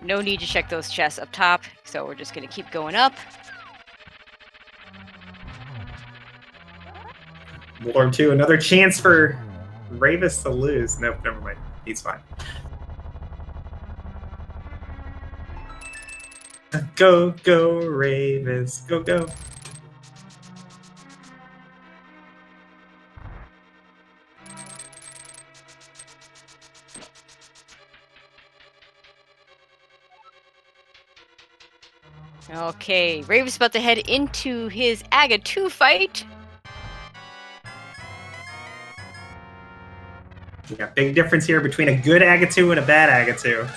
No need to check those chests up top, so we're just going to keep going up. Lord 2, another chance for Rayvis to lose. Nope, never mind. He's fine. Go, go, Rayvis. Go, go. Okay, Rayvis about to head into his Aga 2 fight. Yeah, big difference here between a good Agatu and a bad Agatu.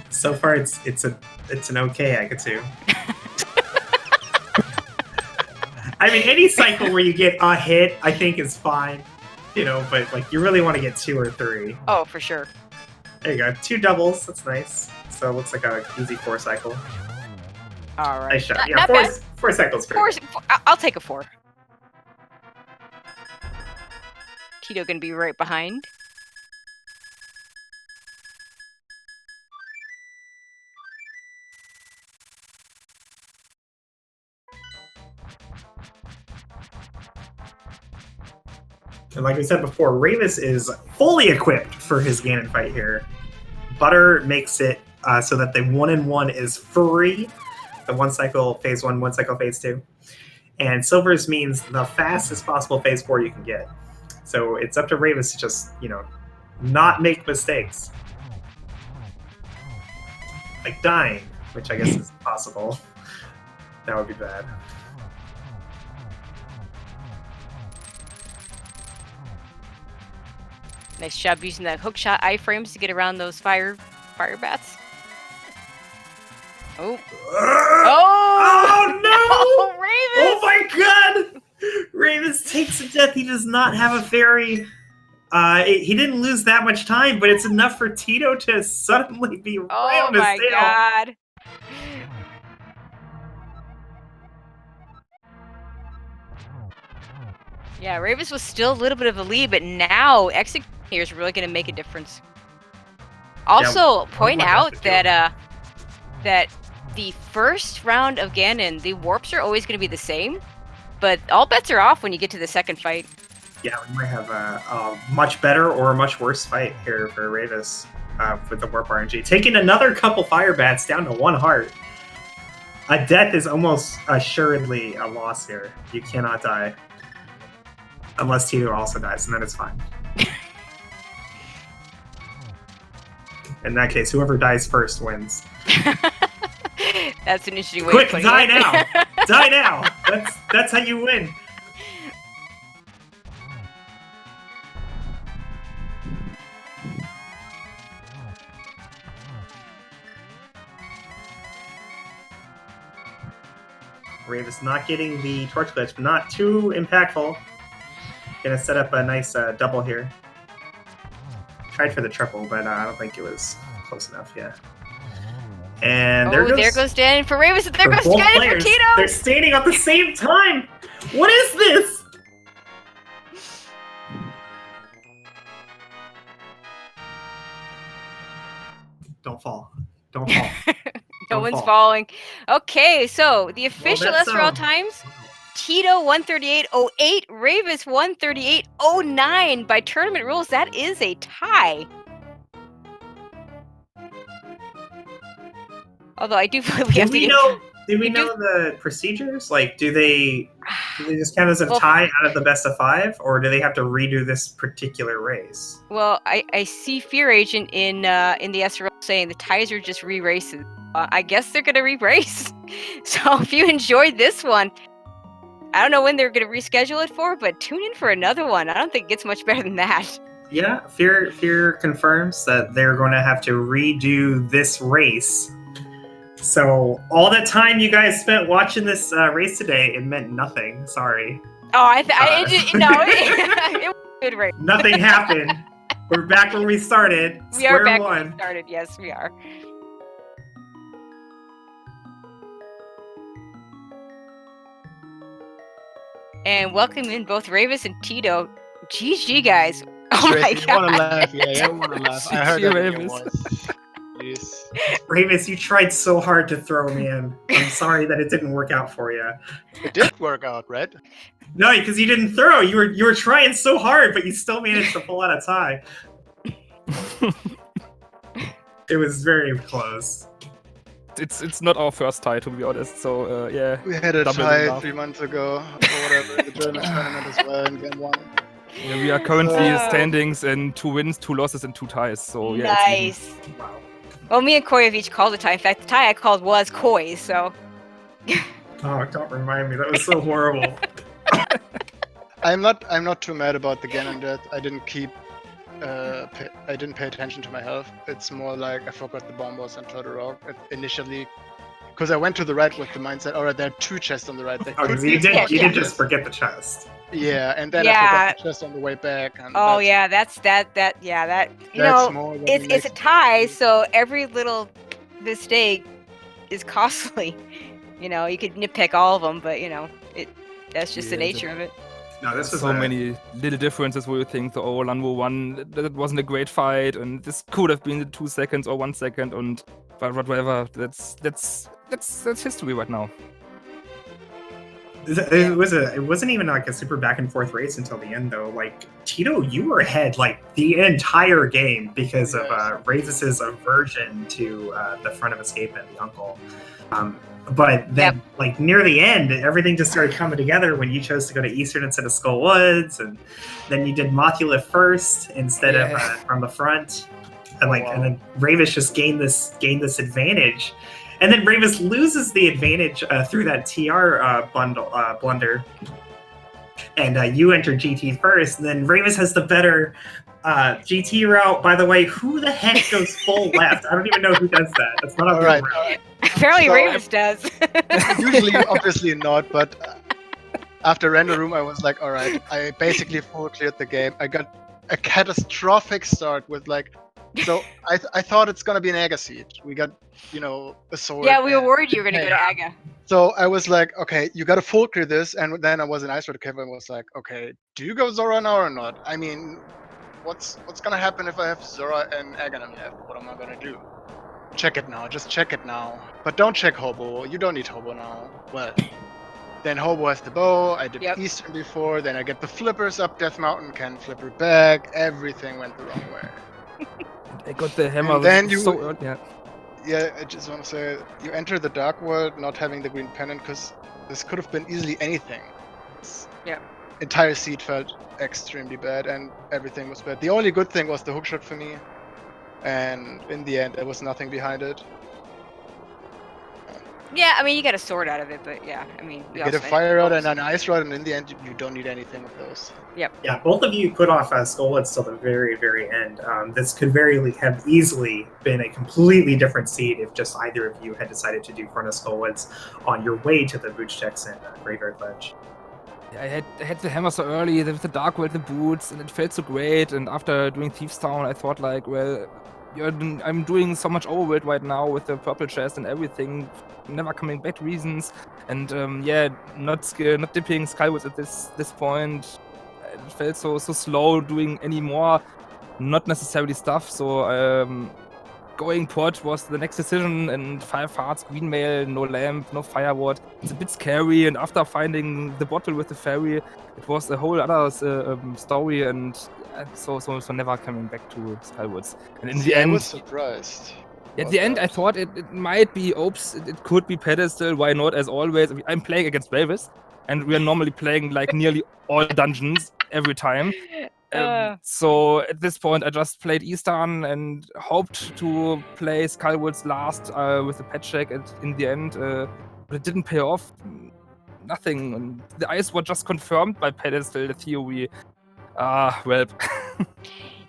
So far, it's an okay Agatu. I mean, any cycle where you get a hit, I think is fine. You know, but like you really want to get 2 or 3. Oh, for sure. There you go, 2 doubles. That's nice. So it looks like a easy 4 cycle. All right. Nice shot. Not, Yeah, not bad. 4 cycles. I'll take a 4. Teto gonna be right behind. And like we said before, Rayvis is fully equipped for his Ganon fight here. Butter makes it so that the 1-in-1 is free. The 1 cycle phase 1, 1 cycle phase 2. And Silver's means the fastest possible phase 4 you can get. So it's up to Rayvis to just, you know, not make mistakes. Like dying, which I guess is possible. That would be bad. Nice job using that hookshot iframes to get around those fire bats. Oh. Oh no! No, Rayvis! Oh my god! Rayvis takes a death. He does not have a fairy. He didn't lose that much time, but it's enough for Teto to suddenly be right on his tail. Oh my god. Yeah, Rayvis was still a little bit of a lead, but now exit here is really going to make a difference. Also, point out that that the first round of Ganon, the warps are always going to be the same, but all bets are off when you get to the second fight. Yeah, we might have a much better or a much worse fight here for Rayvis with the warp RNG. Taking another couple fire bats down to 1 heart. A death is almost assuredly a loss here. You cannot die. Unless Teto also dies, and then it's fine. In that case, whoever dies first wins. That's an interesting way Quick, of putting die it. now! Die now! That's how you win. Rayvis not getting the torch glitch, but not too impactful. Gonna set up a nice double here. Tried for the triple, but I don't think it was close enough yet. And there goes Dan for Rayvis, and there goes both Dan players. for Teto! They're standing at the same time! What is this? Don't fall. Don't fall. No one's falling. Okay, so the official SRL times: Teto 138.08, Rayvis 138.09. By tournament rules, that is a tie. Although I do believe we have to get... Do we know the procedures? Like, do they just count as a tie out of the best of 5, or do they have to redo this particular race? Well, I see Fear Agent in the SRL saying the ties are just re-races. I guess they're gonna re-race. So if you enjoyed this one, I don't know when they're gonna reschedule it for, but tune in for another one. I don't think it gets much better than that. Yeah, Fear confirms that they're going to have to redo this race. So all that time you guys spent watching this race today, it meant nothing. Sorry. Oh, it was a good race. Nothing happened. We're back where we started. We are back one. where we started. Yes, we are. And welcome in both Rayvis and Teto. GG, guys. Oh my god. I want to laugh. Yeah, I want to laugh. I heard that Rayvis. Yes. Rayvis, you tried so hard to throw me in. I'm sorry that it didn't work out for you. It did work out, Red. No, because you didn't throw. You were trying so hard, but you still managed to pull out a tie. It was very close. it's not our first tie, to be honest. So yeah. We had a Double tie enough. 3 months ago, or whatever, in the German tournament as well in game 1. Yeah, we are currently Oh. standings in 2 wins, 2 losses, and 2 ties. So yeah, it's even. Nice. Wow. Well, me and Koi have each called a tie. In fact, the tie I called was Koi, so. Oh, don't remind me. That was so horrible. I'm not too mad about the Ganon death. I didn't I didn't pay attention to my health. It's more like I forgot the bombos and threw the rock initially, because I went to the right with the mindset. Alright, there are 2 chests on the right. There Oh, could because be you did. more You did chests. just forget the chest. Yeah, and then I Yeah. forgot the chest on the way back. And Oh that's, yeah, that. You that's know, more what it's makes a it tie, easy. so every little mistake is costly. You know, you could nitpick all of them, but that's just the Yeah, nature of it. No, this was so many little differences where you think, oh, Lanwo won, that wasn't a great fight, and this could have been 2 seconds or 1 second, and but whatever. That's history right now. It wasn't even like a super back and forth race until the end, though. Like Teto, you were ahead like the entire game because of Rayvis's aversion to the front of escape and the uncle. But then, like near the end, everything just started coming together when you chose to go to Eastern instead of Skull Woods, and then you did Mothula first instead of from the front, and and then Rayvis just gained this advantage. And then Rayvis loses the advantage through that TR blunder. And you enter GT first, and then Rayvis has the better GT route. By the way, who the heck goes full left? I don't even know who does that. That's not a real Alright, route. Apparently, So- Rayvis does. Usually, obviously not, but after Render Room, I was like, alright, I basically full cleared the game. I got a catastrophic start with so I thought it's gonna be an Aga Siege. We got, a sword. Yeah, we were and- worried you were gonna go to Aga. So I was like, okay, you gotta full clear this, and then I was in Ice Road Cave and was like, okay, do you go Zora now or not? I mean, what's gonna happen if I have Zora and Aganon left? What am I gonna do? Check it now, just check it now. But don't check Hobo, you don't need Hobo now. Well, then Hobo has the bow, I did Eastern before, then I get the flippers up Death Mountain, can flipper back, everything went the wrong way. I got the hammer. And then so early, yeah. Yeah, I just want to say, you enter the Dark World not having the green pendant, because this could have been easily anything. Entire seed felt extremely bad, and everything was bad. The only good thing was the hookshot for me, and in the end, there was nothing behind it. Yeah, I mean, you got a sword out of it, but yeah, I mean, You get a fire rod and an ice rod, and in the end, you don't need anything of those. Yeah, both of you put off Skullwoods till the very, very end. This could have easily been a completely different seed if just either of you had decided to do front of Skullwoods on your way to the Booch checks and Graveyard Ledge. Yeah, I had the hammer so early with the Dark World, the boots, and it felt so great. And after doing Thieves Town, I thought like, well, I'm doing so much overworld right now with the purple chest and everything, never coming back reasons, and not dipping Skywoods at this point. It felt so slow doing any more, not necessarily stuff. So going port was the next decision, and 5 hearts, green mail, no lamp, no fireward. It's a bit scary, and after finding the bottle with the fairy, it was a whole other story, and so never coming back to Skywoods. And in the end, I was surprised. At the end, I thought it might be Opes, it could be Pedestal, why not, as always. I'm playing against Rayvis, and we are normally playing like nearly all dungeons every time. So at this point, I just played Eastern and hoped to play Skywoods last with the patch check in the end, but it didn't pay off. Nothing. And the ice was just confirmed by Pedestal, the theory. Well.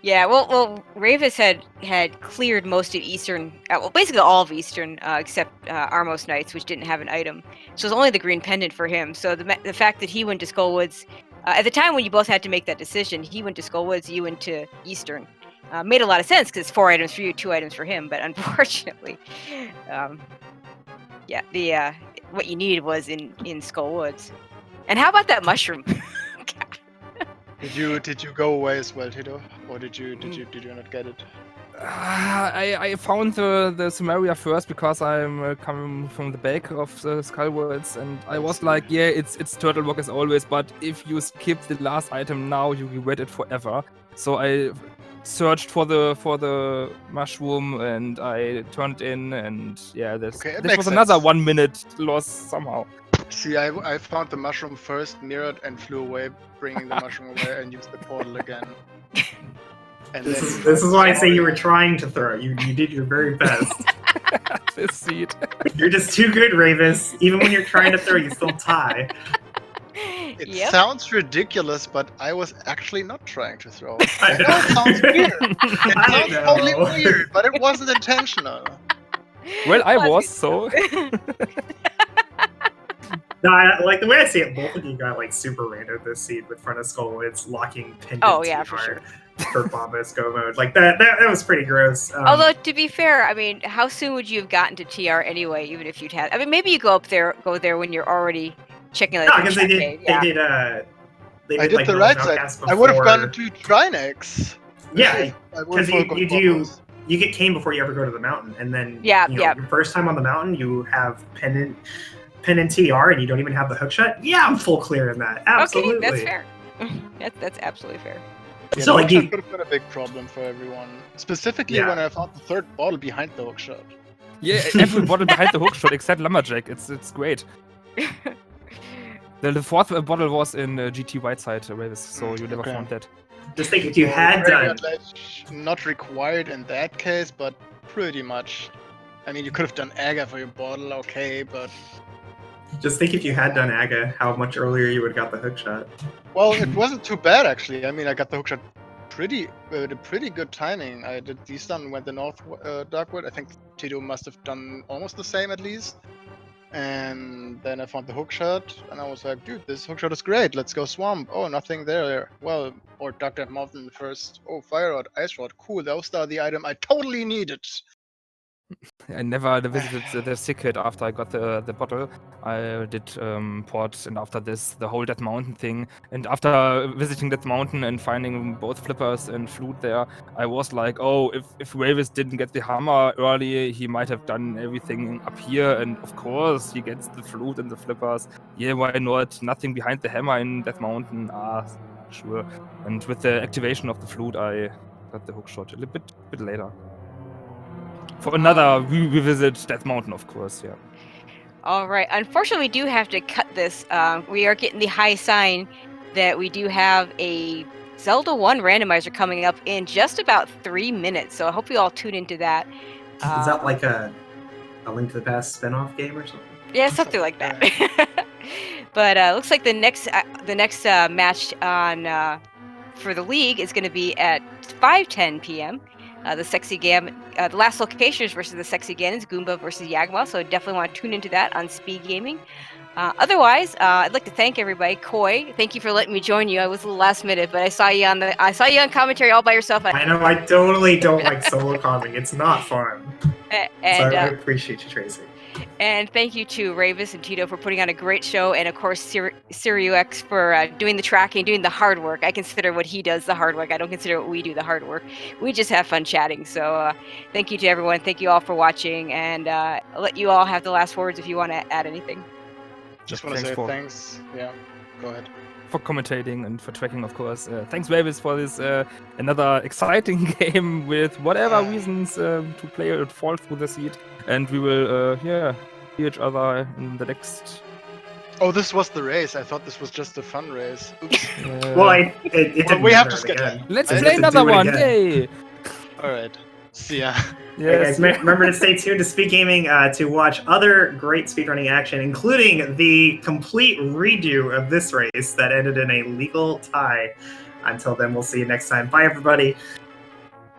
Yeah, well, Rayvis had cleared most of Eastern, basically all of Eastern, except Armos Knights, which didn't have an item. So it was only the green pendant for him. So the fact that he went to Skullwoods, at the time when you both had to make that decision, he went to Skullwoods, you went to Eastern. Made a lot of sense because 4 items for you, 2 items for him. But unfortunately, what you needed was in Skullwoods. And how about that mushroom? Did you go away as well, Teto, or did you not get it? I found the Sumeria first because I'm coming from the back of the Skywoods, and I was like, yeah, it's Turtle Rock as always, but if you skip the last item now, you regret it forever. So I searched for the mushroom and I turned in, and yeah, this It was makes another sense. 1 minute loss somehow. See, I found the mushroom first, mirrored, and flew away, bringing the mushroom away, and used the portal again. And This then is why I say you were Sorry. trying to throw. You did your very best. This seed. You're just too good, Rayvis. Even when you're trying to throw, you still tie. It Yep. sounds ridiculous, but I was actually not trying to throw. I I know it sounds weird. It I sounds totally know. weird, but it wasn't intentional. Well, I Well, was, that's so. good stuff. No, like the way I see it, both of you got like super randomed this seed with front of skull. It's locking Pendant Oh, yeah, for TR sure. for Bombus go mode. Like that was pretty gross. Although to be fair, I mean, how soon would you have gotten to TR anyway? Even if you'd had, I mean, maybe you go there when you're already checking like no, the because chat they page. did I did like the normal right side. outcasts I would have gone before- to Trinex. Yeah, I would have because you get cane before you ever go to the mountain, and then Yeah, you know, yeah. your first time on the mountain you have Pendant TR, and you don't even have the hook shot. Yeah, I'm full clear in that. Absolutely. Okay, that's fair. That's absolutely fair. Yeah, So, the like, hook you- shot could have been a big problem for everyone. Specifically Yeah. when I found the third bottle behind the hook shot. Yeah, every bottle behind the hook shot except Lumberjack. It's great. The fourth bottle was in GT Whiteside, Rayvis, so you never Okay. found that. Just think if you So, had done. graveyard ledge, not required in that case, but pretty much. I mean, you could have done Aga for your bottle, okay, but Just think if you had done Aga, how much earlier you would have got the hook shot. well, it wasn't too bad actually. I mean, I got the hook shot with a pretty good timing. I did these done went the north Darkwood. I think Teto must have done almost the same at least. And then I found the hook shot, and I was like, dude, this hook shot is great. Let's go swamp. Oh, nothing there. Well, or Dark Death Mountain first. Oh, fire rod, ice rod. Cool. Those are the item I totally needed. I never visited the secret after I got the bottle. I did port, and after this, the whole Death Mountain thing. And after visiting Death Mountain and finding both flippers and flute there, I was like, oh, if Rayvis didn't get the hammer early, he might have done everything up here. And of course, he gets the flute and the flippers. Yeah, why not? Nothing behind the hammer in Death Mountain. Ah, sure. And with the activation of the flute, I got the hook shot a little bit later. For another revisit Death Mountain, of course, yeah. All right. Unfortunately, we do have to cut this. We are getting the high sign that we do have a Zelda 1 randomizer coming up in just about 3 minutes. So I hope you all tune into that. Is that like a Link to the Past spin-off game or something? Yeah, something like that. But looks like the next match on for the league is going to be at 5:10 p.m. The last location is versus the Sexy Ganons, Goomba versus Yagma. So definitely want to tune into that on SpeedGaming. Otherwise, I'd like to thank everybody. Koi, thank you for letting me join you. I was a little last minute, but I saw you on commentary all by yourself. I know I totally don't like solo comming. It's not fun. And So I appreciate you, Tracy. And thank you to Rayvis and Teto for putting on a great show, and of course SiriuX for doing the tracking, doing the hard work. I consider what he does the hard work. I don't consider what we do the hard work. We just have fun chatting. So thank you to everyone. Thank you all for watching, and I'll let you all have the last words if you want to add anything. Just want to say thanks. Yeah, go ahead. For commentating and for tracking, of course. Thanks, Rayvis, for this another exciting game with whatever reasons to play it fall through the seed. And we will, see each other in the next. Oh, this was the race. I thought this was just a fun race. Oops. Well, it didn't we have matter to skip again. that. Let's I play have to another do it one! again. Yay! All right. See ya. Hey guys, remember to stay tuned to SpeedGaming to watch other great speedrunning action, including the complete redo of this race that ended in a legal tie. Until then, we'll see you next time. Bye, everybody.